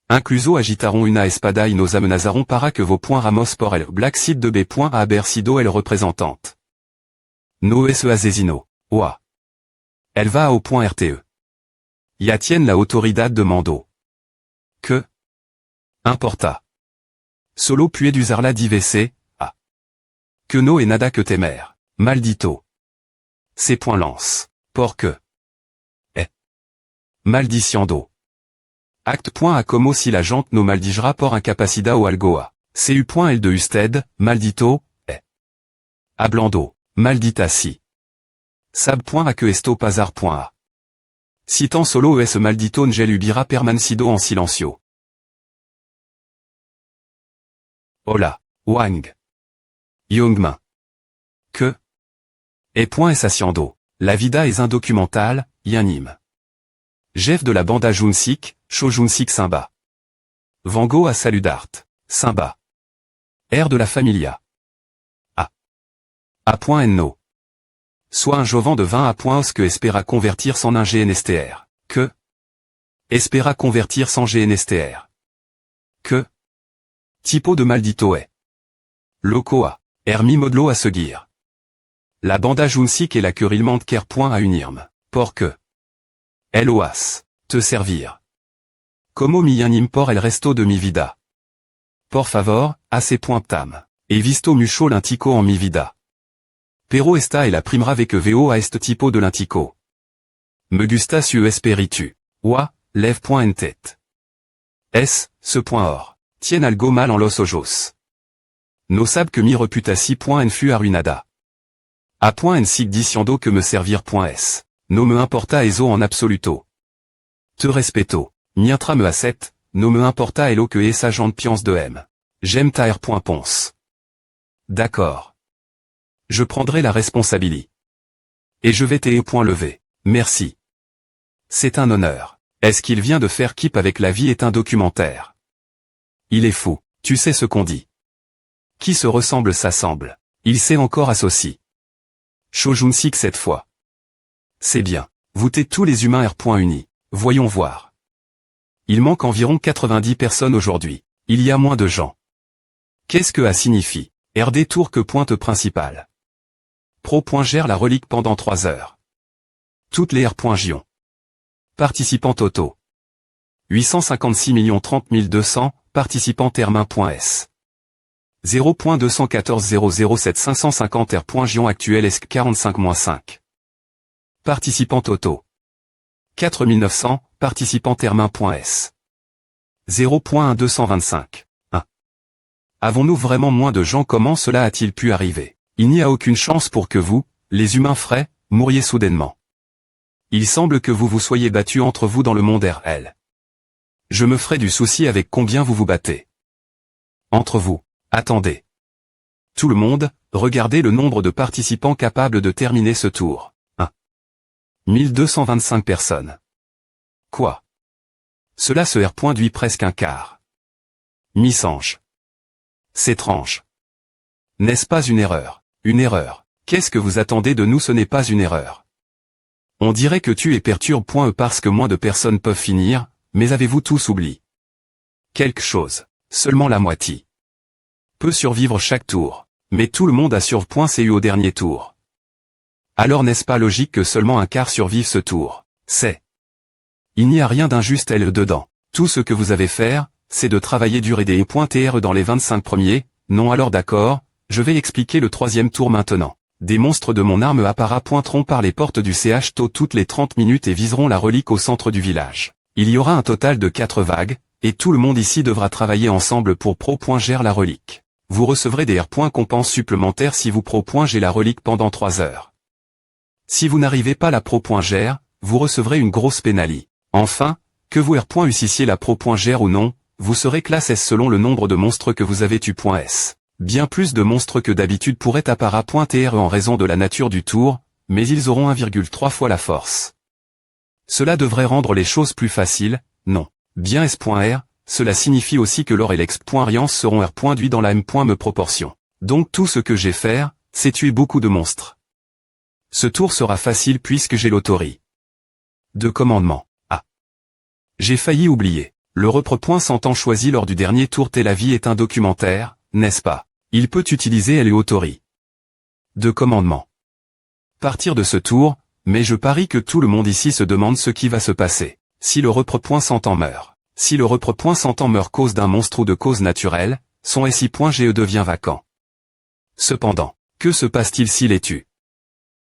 Incluso agitaron una espada y nos amenazaron para que vos points ramos por el black side de B. A haber sido el représentante. No es asesino. Oa. Elle va au point RTE. Y atienne la autoridad de mando. Que. Importa. Solo puis d'usarla d'IVC, ah. Que no et nada que temer. Maldito. Ces points lance. Por que. Maldiciando. Acte. A como si la jante no maldigera por incapacida o algoa. Cu.L de usted, maldito, Hablando, maldita si. Sab.A que esto pasar.A. Citant solo es maldito ngel ubira permanecido en silencio. Hola, Wang. Youngman. Que. Es haciendo. La vida es un documental, y anime. Jeff de la banda Junsik, Shojunsik Simba. Vango à Saludart. Simba. R de la Familia. A. A.No. Soit un jovan de 20 A.Os que espéra convertir sans un GNSTR. Que. Espéra convertir sans GNSTR. Que. Typo de maldito est. Locoa. Hermi modlo à seguir. La banda Junsik et la querillement ker. À unirme. Por que. Eloas. Te servir. Como mi impor el resto de mi vida. Por favor, AC.tam. Et visto mucho l'intico en mi vida. Pero esta et la primera ve que veo a este tipo de l'intico. Me gusta su espiritu. Oa, lève.en-tête. S, ce point or. Tien algo mal en los ojos. No sab que mi reputasi.n fut arruinada. A.n sig diciendo que me servir.s. No me importa eso en absoluto. Te respeto. Mientra me a7, no me importa elo que esa gente piense de M. J'aime ta R.Ponce. D'accord. Je prendrai la responsabilité. Et je vais te point levé. Merci. C'est un honneur. Est-ce qu'il vient de faire Keep avec la vie est un documentaire. Il est fou. Tu sais ce qu'on dit. Qui se ressemble s'assemble. Il s'est encore associé. Shojunsik cette fois. C'est bien. Vous t'êtes tous les humains R.Unis. Voyons voir. Il manque environ 90 personnes aujourd'hui. Il y a moins de gens. Qu'est-ce que A signifie? RD tour que pointe principale. Pro. Gère la relique pendant 3 heures. Toutes les R.Gion. Participants totaux. 856 030 200, participant Termin.s. 0.214 007 550 R. Actuel ESC 45-5. Participant Auto. 4900, participant Termin.s. 0.1225. 1. Avons-nous vraiment moins de gens? Comment cela a-t-il pu arriver? Il n'y a aucune chance pour que vous, les humains frais, mouriez soudainement. Il semble que vous vous soyez battus entre vous dans le monde RL. Je me ferai du souci avec combien vous vous battez. Entre vous. Attendez. Tout le monde, regardez le nombre de participants capables de terminer ce tour. 1. 1225 personnes. Quoi? Cela se reproduit presque un quart. Missange. C'est étrange. N'est-ce pas une erreur? Une erreur. Qu'est-ce que vous attendez de nous? Ce n'est pas une erreur. On dirait que tu es perturbe.e parce que moins de personnes peuvent finir, mais avez-vous tous oublié quelque chose? Seulement la moitié peut survivre chaque tour, mais tout le monde a surv.cu au dernier tour. Alors n'est-ce pas logique que seulement un quart survive ce tour? Il n'y a rien d'injuste dedans. Tout ce que vous avez faire, c'est de travailler dur et des .tr dans les 25 premiers, non alors d'accord, je vais expliquer le troisième tour maintenant. Des monstres de mon arme Appara pointeront par les portes du CH tôt toutes les 30 minutes et viseront la relique au centre du village. Il y aura un total de 4 vagues, et tout le monde ici devra travailler ensemble pour pro.gère la relique. Vous recevrez des R.compenses supplémentaires si vous pro.gère la relique pendant 3 heures. Si vous n'arrivez pas la pro.gère, vous recevrez une grosse pénalie. Enfin, que vous R.ussiez la pro.gère ou non, vous serez classe S selon le nombre de monstres que vous avez tu.s. Bien plus de monstres que d'habitude pourraient appara.tr en raison de la nature du tour, mais ils auront 1,3 fois la force. Cela devrait rendre les choses plus faciles, non. Bien S.R, cela signifie aussi que l'or et l'ex.riance seront R.duits dans la M.me proportion. Donc tout ce que j'ai faire, c'est tuer beaucoup de monstres. Ce tour sera facile puisque j'ai l'autorie de commandement. Ah. J'ai failli oublier. Le repre.s'entend choisi lors du dernier tour Tel Aviv est un documentaire, n'est-ce pas? Il peut utiliser l'autorie de commandement. Partir de ce tour, mais je parie que tout le monde ici se demande ce qui va se passer. Si le repre.s'entend meurt. Si le repre.s'entend meurt cause d'un monstre ou de cause naturelle, son SI.GE devient vacant. Cependant, que se passe-t-il s'il est tué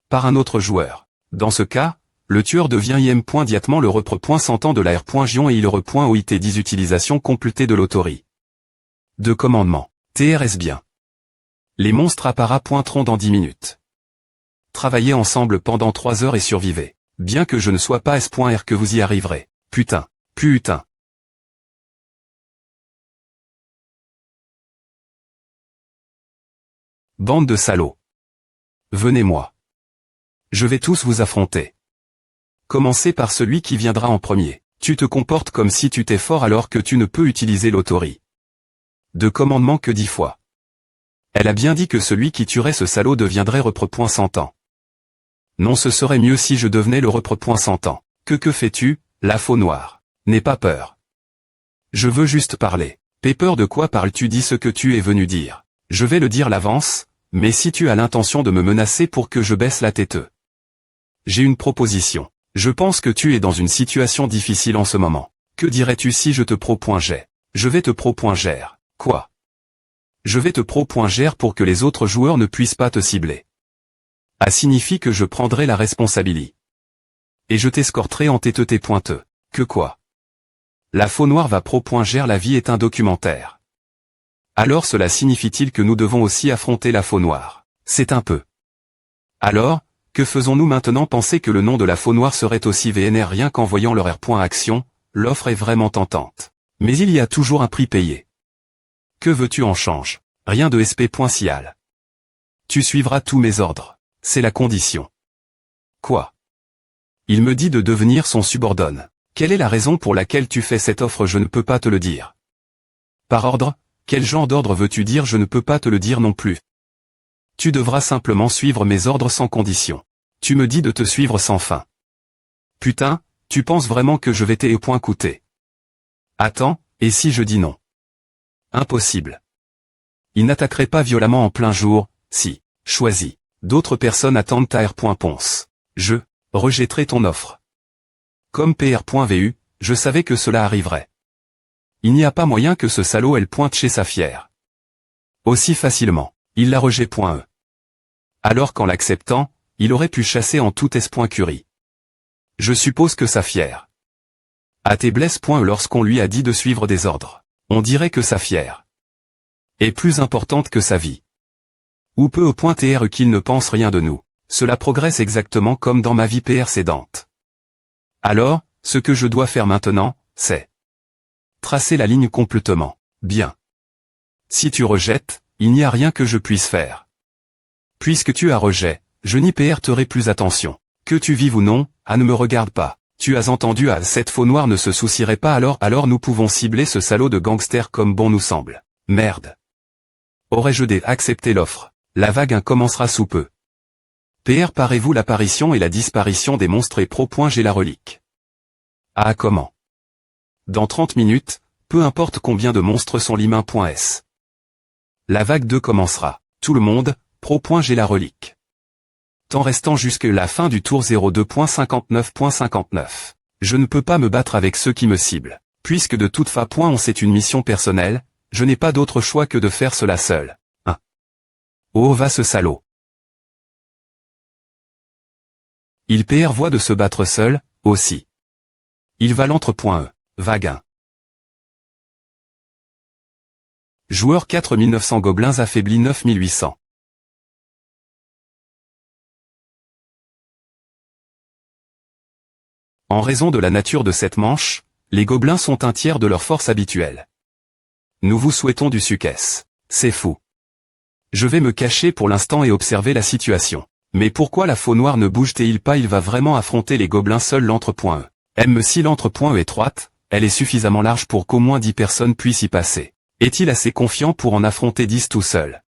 par un autre joueur? Dans ce cas, le tueur devient IM.diatement le repre.s'entend de la R.gion et il re.oit 10 utilisation complétée de l'autorie de commandement. TRS bien. Les monstres appara pointeront dans 10 minutes. Travaillez ensemble pendant 3 heures et survivez. Bien que je ne sois pas S.R que vous y arriverez. Putain. Putain. Bande de salauds. Venez-moi. Je vais tous vous affronter. Commencez par celui qui viendra en premier. Tu te comportes comme si tu t'es fort alors que tu ne peux utiliser l'autorie de commandement que 10 fois. Elle a bien dit que celui qui tuerait ce salaud deviendrait repre.s'entend. Non, ce serait mieux si je devenais le repre.s'entend. Que fais-tu, la faux noire? N'aie pas peur. Je veux juste parler. Paie peur de quoi parles-tu? Dis ce que tu es venu dire. Je vais le dire l'avance, mais si tu as l'intention de me menacer pour que je baisse la tête. J'ai une proposition. Je pense que tu es dans une situation difficile en ce moment. Que dirais-tu si je te pro.gère? Je vais te pro.gère. Quoi? Je vais te pro.gère pour que les autres joueurs ne puissent pas te cibler. A signifie que je prendrai la responsabilité. Et je t'escorterai en tes pointeux. Que quoi? La faux noire va pro.gère la vie est un documentaire. Alors cela signifie-t-il que nous devons aussi affronter la faux noire? C'est un peu. Alors, que faisons-nous maintenant? Penser que le nom de la faux noire serait aussi VNR rien qu'en voyant leur R.action, l'offre est vraiment tentante. Mais il y a toujours un prix payé. Que veux-tu en change? Rien de SP.cial. Tu suivras tous mes ordres. C'est la condition. Quoi? Il me dit de devenir son subordonne. Quelle est la raison pour laquelle tu fais cette offre? Je ne peux pas te le dire. Par ordre? Quel genre d'ordre veux-tu dire? Je ne peux pas te le dire non plus. Tu devras simplement suivre mes ordres sans condition. Tu me dis de te suivre sans fin. Putain, tu penses vraiment que je vais coûter? Attends, et si je dis non? Impossible. Il n'attaquerait pas violemment en plein jour, si, choisis. D'autres personnes attendent ta R.ponce. Je rejetterai ton offre. Comme PR.vu, je savais que cela arriverait. Il n'y a pas moyen que ce salaud elle pointe chez sa fière. Aussi facilement, il la rejette.e. Alors qu'en l'acceptant, il aurait pu chasser en tout es.curie. Je suppose que sa fière. À tes blesses.e lorsqu'on lui a dit de suivre des ordres. On dirait que sa fière est plus importante que sa vie. Ou peu au point tr qu'il ne pense rien de nous. Cela progresse exactement comme dans ma vie précédente. Alors, ce que je dois faire maintenant, c'est tracer la ligne complètement. Bien. Si tu rejettes, il n'y a rien que je puisse faire. Puisque tu as rejet, je n'y prêterai plus attention. Que tu vives ou non, ne me regarde pas. Tu as entendu cette faux noire ne se soucierait pas alors nous pouvons cibler ce salaud de gangster comme bon nous semble. Merde. Aurais-je accepté l'offre? La vague commencera sous peu. Préparez-vous l'apparition et la disparition des monstres et pro.g la relique. Ah comment? Dans 30 minutes, peu importe combien de monstres sont l'humain.s. La vague 2 commencera. Tout le monde, pro.g la relique. Temps restant jusque la fin du tour 02.59.59. Je ne peux pas me battre avec ceux qui me ciblent. Puisque de toute façon c'est une mission personnelle, je n'ai pas d'autre choix que de faire cela seul. 1. Oh va ce salaud. Il prévoit de se battre seul, aussi. Il va l'entre.e. Vague 1. Joueur 4900 gobelins affaibli 9800. En raison de la nature de cette manche, les gobelins sont un tiers de leur force habituelle. Nous vous souhaitons du succès. C'est fou. Je vais me cacher pour l'instant et observer la situation. Mais pourquoi la faux noire ne bouge-t-il pas? Il va vraiment affronter les gobelins seul l'entre.e. Même si l'entre.e est étroite, elle est suffisamment large pour qu'au moins 10 personnes puissent y passer. Est-il assez confiant pour en affronter 10 tout seul?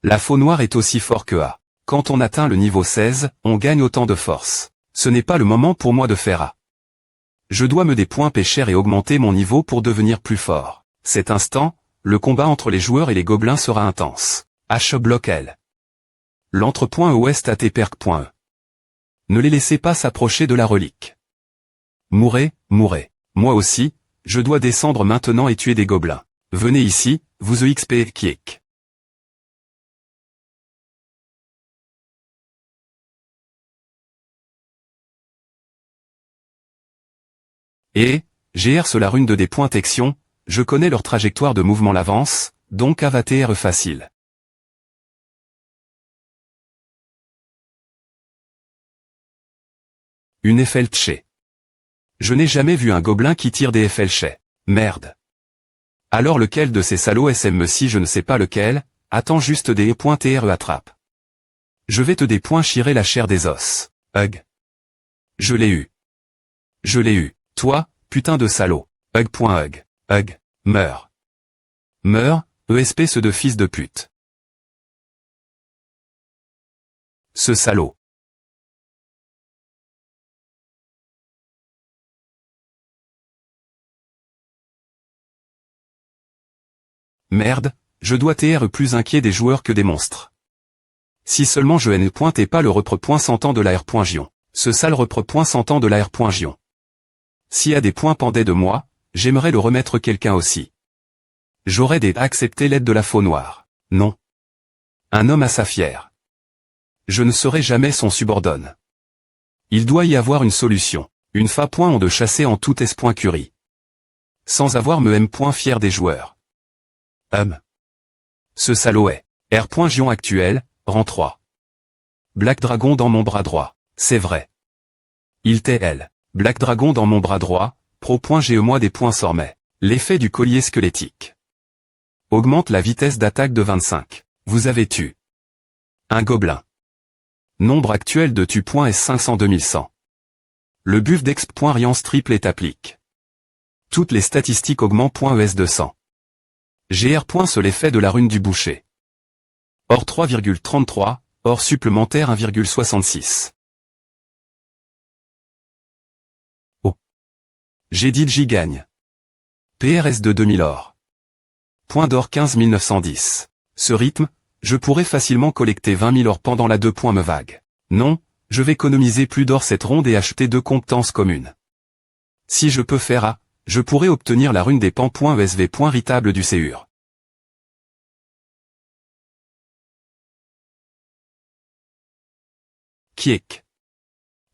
La faux noire est aussi fort que A. Quand on atteint le niveau 16, on gagne autant de force. Ce n'est pas le moment pour moi de faire A. Je dois me des points pêcheurs et augmenter mon niveau pour devenir plus fort. Cet instant, le combat entre les joueurs et les gobelins sera intense. H bloc L. L'entre.e ouest at perk.e. Ne les laissez pas s'approcher de la relique. Mourez, mourez. Moi aussi, je dois descendre maintenant et tuer des gobelins. Venez ici, vous exp kiek. Et, GR la rune de des points tection, je connais leur trajectoire de mouvement l'avance, donc AVATR facile. Une Effelche. Je n'ai jamais vu un gobelin qui tire des Effelche. Merde. Alors lequel de ces salauds SM si je ne sais pas lequel, attends juste des points TRE attrape. Je vais te des points chirer la chair des os. Hug. Je l'ai eu. Je l'ai eu. Toi, putain de salaud. Hug.hug. Hug. Meurs. Meurs, ESP ce de fils de pute. Ce salaud. Merde, je dois être plus inquiet des joueurs que des monstres. Si seulement je ne pointais pas le repre.100 de la R.Gion. Ce sale repre.100 de la R.Gion. S'il y a des points pendaient de moi, j'aimerais le remettre quelqu'un aussi. J'aurais accepté l'aide de la faux noire. Non. Un homme à sa fière. Je ne serai jamais son subordonne. Il doit y avoir une solution. Une fa.on de chasser en tout es.curie. Sans avoir me m.fier des joueurs. Ce salaud est. R.Gion actuel, rang 3. Black Dragon dans mon bras droit. C'est vrai. Il TL. Black Dragon dans mon bras droit, pro.ge moi des points sormets. L'effet du collier squelettique. Augmente la vitesse d'attaque de 25. Vous avez tué. Un gobelin. Nombre actuel de tu.s 500 2100. Le buff d'exp.riance triple est applique. Toutes les statistiques augmentent.es 200. GR. C'est l'effet de la rune du boucher. Or 3,33, or supplémentaire 1,66. Oh. GDJ gagne. PRS de 2000 or. Point d'or 15 910. Ce rythme, je pourrais facilement collecter 20 000 or pendant la 2 points me vague. Non, je vais économiser plus d'or cette ronde et acheter 2 compétences communes. Si je peux faire A, je pourrais obtenir la rune des pans.esv. Ritable du Séur. Kiek.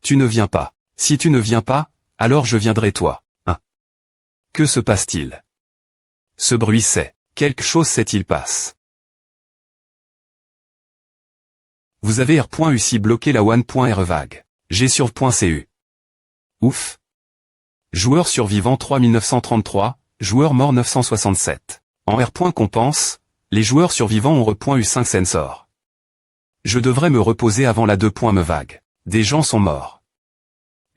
Tu ne viens pas. Si tu ne viens pas, alors je viendrai toi. Hein. Que se passe-t-il? Ce bruit c'est. Quelque chose s'est-il passe. Vous avez R.U bloqué la one.R vague. G sur .cu. Ouf. Joueur survivant 3933, joueur mort 967. En R. Compense, les joueurs survivants ont R.U5 sensor. Je devrais me reposer avant la 2 me vague. Des gens sont morts.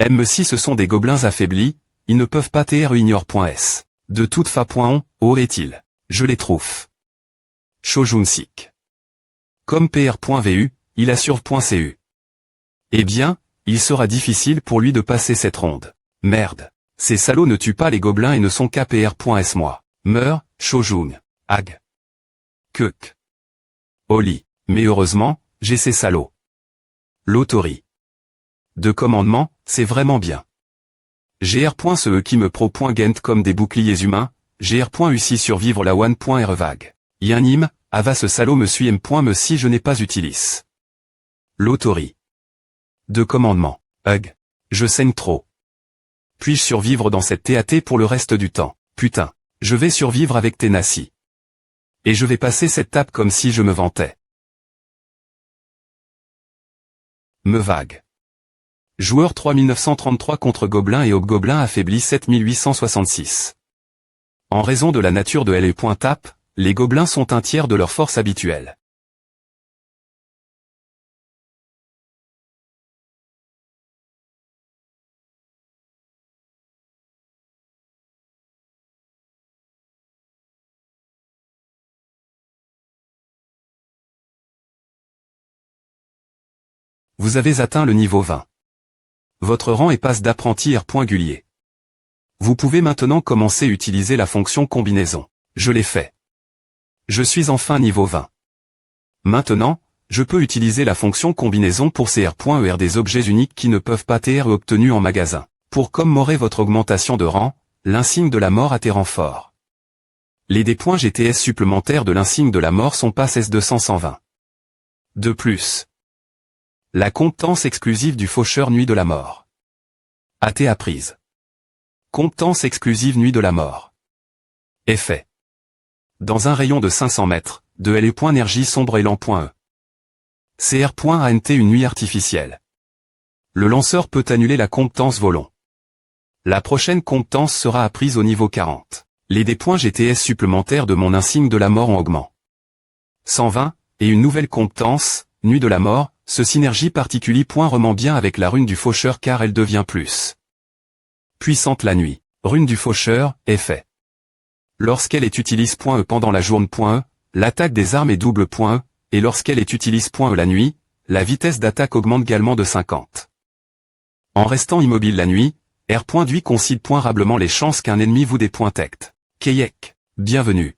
M6 ce sont des gobelins affaiblis, ils ne peuvent pas TR ignore.s. De toute fa.on, aurait-il. Je les trouve. Shojunsik. Comme PR.vu, il assure .cu. Eh bien, il sera difficile pour lui de passer cette ronde. Merde. Ces salauds ne tuent pas les gobelins et ne sont qu'à PR.s moi. Meurs, Shojun. Ag. Kuk. Oli. Mais heureusement, j'ai ces salauds. L'autori. De commandement, c'est vraiment bien. GR.ce qui me pro.gent comme des boucliers humains, GR.uci survivre la one.r vague. Yanim, ava ce salaud me suit m.me si je n'ai pas utilis. L'autori. De commandement. Hug. Je saigne trop. Puis-je survivre dans cette TAT pour le reste du temps? Putain. Je vais survivre avec Tenacy. Et je vais passer cette tape comme si je me vantais. Me vague. Joueur 3933 contre Gobelin et Hobgoblin affaibli 7866. En raison de la nature de LE.tap, les gobelins sont un tiers de leur force habituelle. Vous avez atteint le niveau 20. Votre rang est passe d'apprenti R.Gulier. Vous pouvez maintenant commencer à utiliser la fonction combinaison. Je l'ai fait. Je suis enfin niveau 20. Maintenant, je peux utiliser la fonction combinaison pour ces R.ER des objets uniques qui ne peuvent pas être obtenus en magasin. Pour commémorer votre augmentation de rang, l'insigne de la mort a tes renforts. Les D. GTS supplémentaires de l'insigne de la mort sont pas S200-120. De plus, la compétence exclusive du faucheur Nuit de la mort. AT apprise. Compétence exclusive Nuit de la mort. Effet. Dans un rayon de 500 mètres, de LE.énergie sombre élan.e. CR.ANT une nuit artificielle. Le lanceur peut annuler la compétence volon. La prochaine compétence sera apprise au niveau 40. Les D. GTS supplémentaires de mon insigne de la mort en augment. 120, et une nouvelle compétence, Nuit de la mort, ce synergie particulier. Rement bien avec la rune du faucheur car elle devient plus puissante la nuit. Rune du faucheur, effet. Lorsqu'elle est utilise.e pendant la journée.e, l'attaque des armes est double.e, et lorsqu'elle est utilise.e la nuit, la vitesse d'attaque augmente également de 50. En restant immobile la nuit, R.Dui considérablement les chances qu'un ennemi vous dépointecte. Keyek, bienvenue.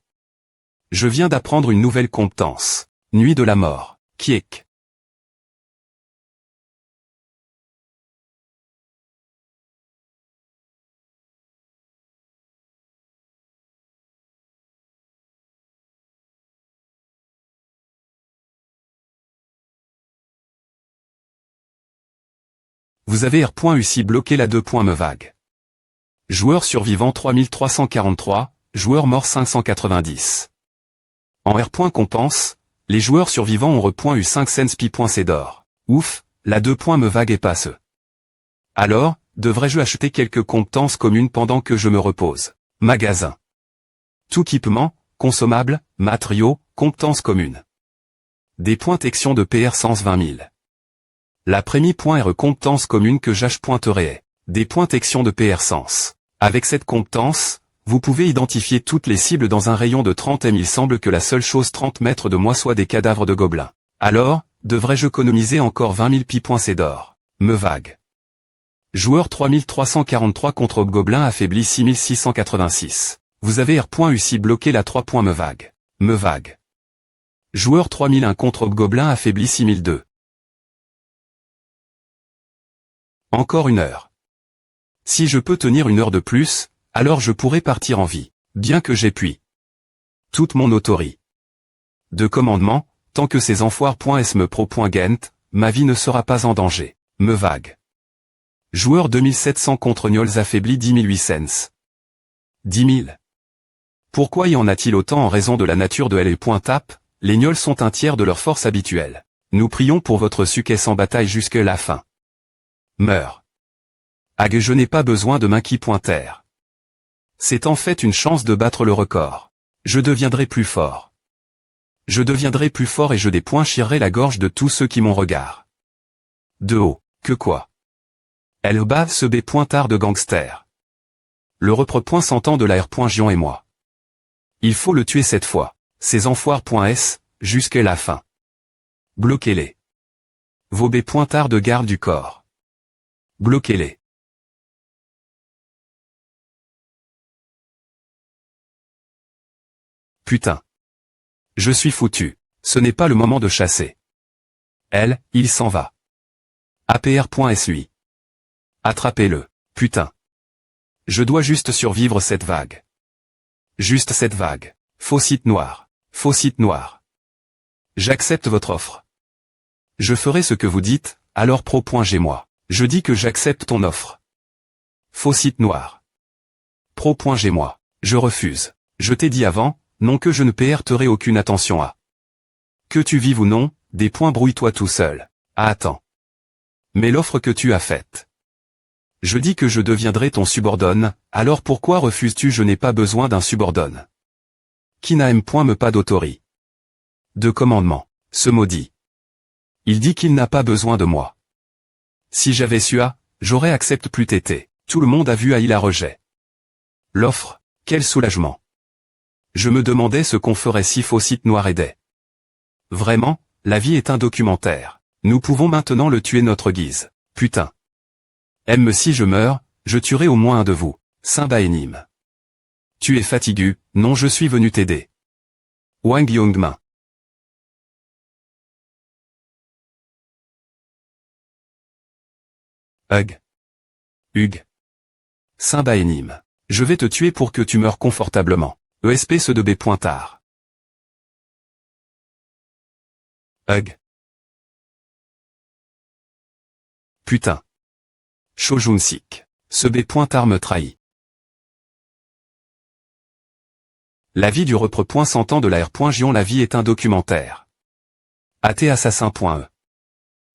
Je viens d'apprendre une nouvelle compétence. Nuit de la mort. Kiek. Vous avez R.UCI bloqué la 2 me vague. Joueur survivant 3343, joueur mort 590. En R. Compense, les joueurs survivants ont R.U5 sens pi.c d'or. Ouf, la 2 me vague est passe. Alors, devrais-je acheter quelques compétences communes pendant que je me repose? Magasin. Tout équipement, consommables, matériaux, compétences communes. Des points d'action de PR 120 000. La première compétence commune que j'achèterai. Des points d'action de PR Sens. Avec cette compétence, Vous pouvez identifier toutes les cibles dans un rayon de 30 m. Il semble que la seule chose 30 mètres de moi soit des cadavres de gobelins. Alors, devrais-je économiser encore 20 000 pi.c d'or? Me vague. Joueur 3343 contre gobelin affaibli 6686. Vous avez R.U6 bloqué la 3. Me vague. Me vague. Joueur 3001 contre gobelin affaibli 6002. Encore une heure. Si je peux tenir une heure de plus, alors je pourrai partir en vie, bien que j'épuis toute mon autorité de commandement, tant que ces enfoires.s me pro.gent, ma vie ne sera pas en danger. Me vague. Joueur 2700 contre Niols affaibli 10 800. 10 000. Pourquoi y en a-t-il autant en raison de la nature de L.Tap? Les Niols sont un tiers de leur force habituelle. Nous prions pour votre succès en bataille jusque la fin. Meurs. Ag, je n'ai pas besoin de Minky.terre. C'est en fait une chance de battre le record. Je deviendrai plus fort. Je deviendrai plus fort et je dépoinchirai la gorge de tous ceux qui m'ont regard. De haut, que quoi? Elle bat ce B.tard de gangster. Le repre. S'entend de la R.Gion et moi. Il faut le tuer cette fois. Ces enfoires.s, jusqu'à la fin. Bloquez-les. Vos B.tards de garde du corps. Bloquez-les. Putain. Je suis foutu. Ce n'est pas le moment de chasser. Elle, il s'en va. APR.S lui. Attrapez-le. Putain. Je dois juste survivre cette vague. Juste cette vague. Faux site noir. Faux site noir. J'accepte votre offre. Je ferai ce que vous dites, alors pro.g moi. Je dis que j'accepte ton offre. Faux site noir. Pro.g moi. Je refuse. Je t'ai dit avant, non que je ne prêterai aucune attention à. Que tu vives ou non, des points brouille-toi tout seul. Ah attends. Mais l'offre que tu as faite. Je dis que je deviendrai ton subordonne, alors pourquoi refuses-tu? Je n'ai pas besoin d'un subordonne. Qui n'aime point me pas d'autorité de commandement. Ce maudit. Il dit qu'il n'a pas besoin de moi. Si j'avais su j'aurais accepté plus tété. Tout le monde a vu il a rejet. L'offre, quel soulagement. Je me demandais ce qu'on ferait si faux site noir aidait. Vraiment, la vie est un documentaire. Nous pouvons maintenant le tuer notre guise. Putain. Aime si je meurs, je tuerai au moins un de vous. Saint-Baénim. Tu es fatigué, non je suis venu t'aider. Wang Yongmin. Hug. Hug. Saint-Baénim. Je vais te tuer pour que tu meurs confortablement. ESP ce de B.tard. Hug. Putain. Shojun-sik. Ce B.tard me trahit. La vie du repre. S'entend de la R.Gion. La vie est un documentaire. AT assassin.e.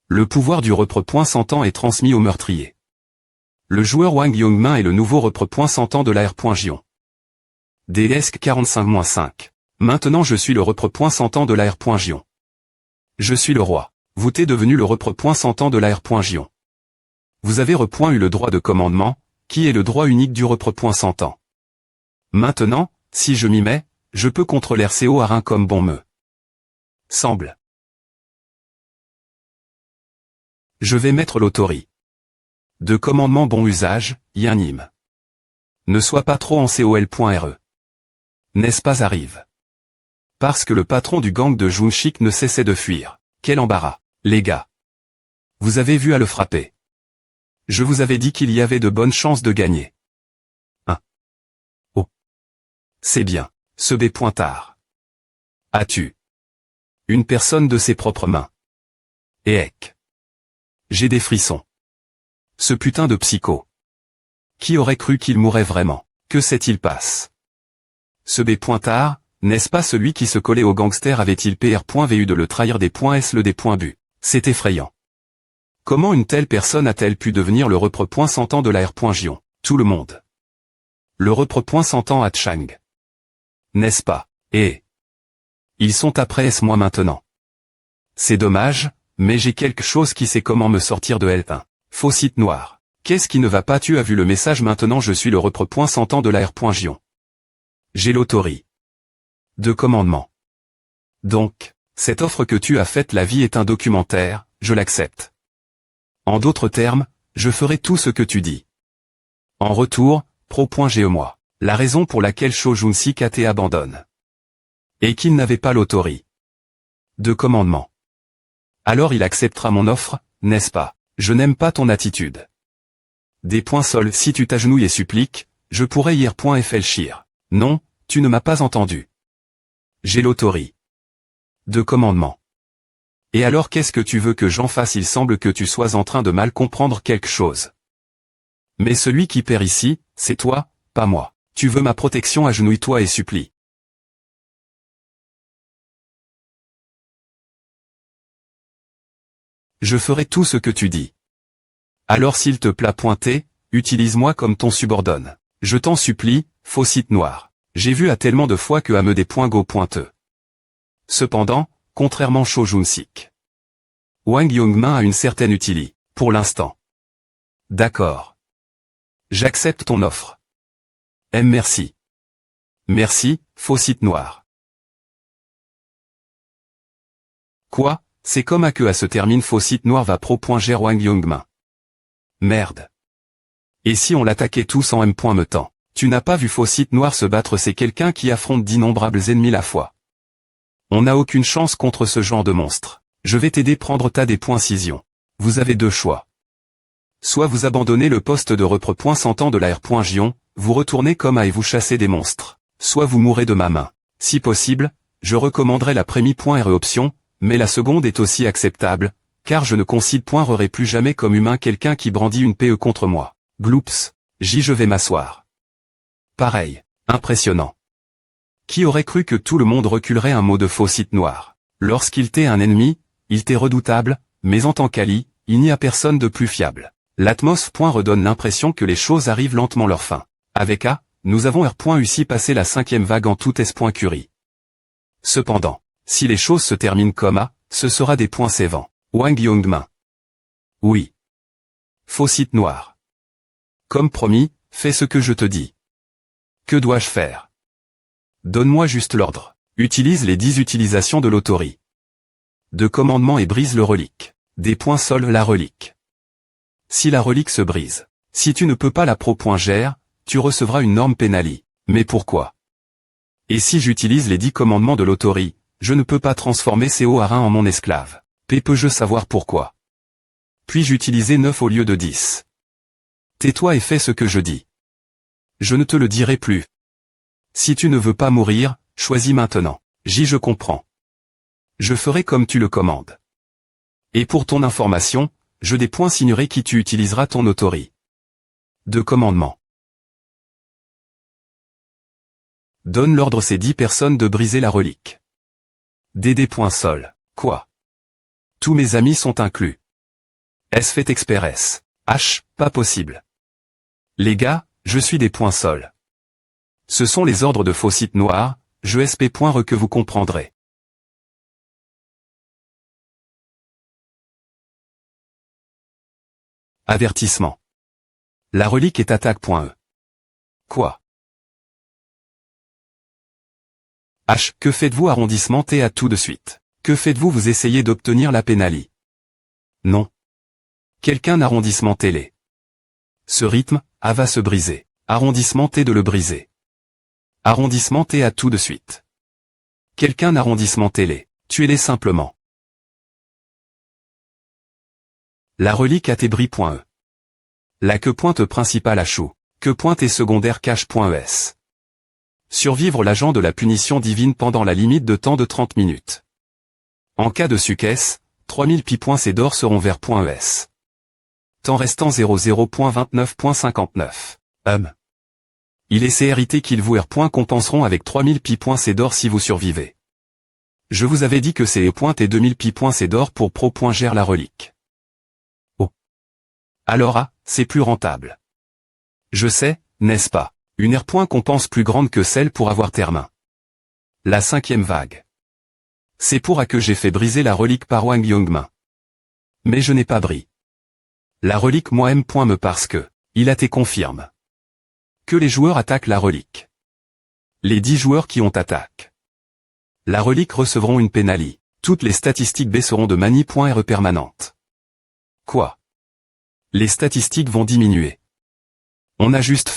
Le pouvoir du repre. S'entend est transmis au meurtrier. Le joueur Wang Yongmin est le nouveau repre. S'entend de la R.Gion. DSK 45-5. Maintenant je suis le repre. S'entend de la R.Gion. Je suis le roi. Vous t'es devenu le repre. S'entend de la R.Gion. Vous avez eu le droit de commandement, qui est le droit unique du repre. S'entend. Maintenant, si je m'y mets, je peux contre l'RCO à rein comme bon me semble. Je vais mettre l'autorité de commandement bon usage, Yanim. Ne sois pas trop en col.re. N'est-ce pas arrive? Parce que le patron du gang de Junshik ne cessait de fuir. Quel embarras, les gars. Vous avez vu à le frapper. Je vous avais dit qu'il y avait de bonnes chances de gagner. Oh. C'est bien, ce B.tard. As-tu une personne de ses propres mains? Et ec. J'ai des frissons. Ce putain de psycho. Qui aurait cru qu'il mourrait vraiment? Que s'est-il passe? Ce B.tard, n'est-ce pas celui qui se collait au gangster? Avait-il PR.vu de le trahir des points S le des points bu? C'est effrayant. Comment une telle personne a-t-elle pu devenir le repre. S'entend de la R.Gion? Tout le monde. Le repre. S'entend à Chang. N'est-ce pas? Et ils sont après S moi maintenant. C'est dommage, mais j'ai quelque chose qui sait comment me sortir de L1. Faux site noir. Qu'est-ce qui ne va pas? Tu as vu le message maintenant? Je suis le repre. S'entend de la R.Gion. J'ai l'autorie. De commandement. Donc, cette offre que tu as faite, la vie est un documentaire, je l'accepte. En d'autres termes, je ferai tout ce que tu dis. En retour, pro.ge moi. La raison pour laquelle Cho Jun-sik KT abandonne. Et qu'il n'avait pas l'autorie. De commandement. Alors il acceptera mon offre, n'est-ce pas? Je n'aime pas ton attitude. Des points sols. Si tu t'agenouilles et suppliques, je pourrais hier.flchir. Non, tu ne m'as pas entendu. J'ai l'autorie. De commandement. Et alors qu'est-ce que tu veux que j'en fasse? Il semble que tu sois en train de mal comprendre quelque chose. Mais celui qui perd ici, c'est toi, pas moi. Tu veux ma protection, agenouille-toi et supplie. Je ferai tout ce que tu dis. Alors s'il te plaît pointer, utilise-moi comme ton subordonne. Je t'en supplie, faux site noir. J'ai vu à tellement de fois que à me des points go pointeux. Cependant, contrairement Cho Jun-sik, Wang Yongmin a une certaine utilité, pour l'instant. D'accord. J'accepte ton offre. Merci. Merci, faux site noir. Quoi? C'est comme à que à se termine faux site noir va pro.ger Wang Yongmin. Merde. Et si on l'attaquait tous en me temps? Tu n'as pas vu faux site noir se battre, c'est quelqu'un qui affronte d'innombrables ennemis la fois. On n'a aucune chance contre ce genre de monstre. Je vais t'aider prendre ta dépoincision. Vous avez deux choix. Soit vous abandonnez le poste de repre.100 de la R.Gion, vous retournez comme à et vous chassez des monstres. Soit vous mourrez de ma main. Si possible, je recommanderais la première.re option, mais la seconde est aussi acceptable, car je ne considérerai plus jamais comme humain quelqu'un qui brandit une PE contre moi. Gloops. Je vais m'asseoir. Pareil. Impressionnant. Qui aurait cru que tout le monde reculerait un mot de faux site noir? Lorsqu'il t'est un ennemi, il t'est redoutable, mais en tant qu'allié, il n'y a personne de plus fiable. L'atmos. Redonne l'impression que les choses arrivent lentement leur fin. Avec A, nous avons R.Ussi passé la 5e vague en toute S.Curie. Cependant, si les choses se terminent comme A, ce sera des points sévants. Wang Yongmin. Oui. Faux site noir. Comme promis, fais ce que je te dis. Que dois-je faire? Donne-moi juste l'ordre. Utilise les 10 utilisations de l'autorie. De commandement et brise le relique. Des points sol la relique. Si la relique se brise, si tu ne peux pas la pro.ger, tu recevras une norme pénalie. Mais pourquoi? Et si j'utilise les 10 commandements de l'autorie, je ne peux pas transformer CO Harin en mon esclave. Peux-je savoir pourquoi? Puis-je utiliser 9 au lieu de 10? Tais-toi et fais ce que je dis. Je ne te le dirai plus. Si tu ne veux pas mourir, choisis maintenant. Je comprends. Je ferai comme tu le commandes. Et pour ton information, je signerai qui tu utiliseras ton autorie. De commandement. Donne l'ordre ces 10 personnes de briser la relique. DD.sol. Quoi? Tous mes amis sont inclus. S fait express. H, pas possible. Les gars, je suis des points sol. Ce sont les ordres de faux site noir, je sp.re que vous comprendrez. Avertissement. La relique est attaque.e. Quoi? H. Que faites-vous arrondissement T à tout de suite? Que faites-vous? Vous essayez d'obtenir la pénalie? Non. Quelqu'un arrondissement télé. Ce rythme, A va se briser. Arrondissement T de le briser. Arrondissement T à tout de suite. Quelqu'un arrondissement télé. Tuez-les simplement. La relique a tébris.e. La que pointe principale à chou. Que pointe et secondaire cache.es. Survivre l'agent de la punition divine pendant la limite de temps de 30 minutes. En cas de succès, 3000 points d'or seront vers.es. Temps restant 00.29.59. Il est CRIT qu'ils vous compenseront avec 3000 points d'or si vous survivez. Je vous avais dit que c'est points et 2000 points d'or pour pro.ger la relique. Oh. Alors ah, c'est plus rentable. Je sais, n'est-ce pas? Une compense plus grande que celle pour avoir termin. La 5e vague. C'est pour à que j'ai fait briser la relique par Wang Yongmin. Mais je n'ai pas bris. La relique moi-même me parce que, il a été confirme. Que les joueurs attaquent la relique. Les 10 joueurs qui ont attaque. La relique recevront une pénalité. Toutes les statistiques baisseront de manie.re permanente. Quoi? Les statistiques vont diminuer. On a juste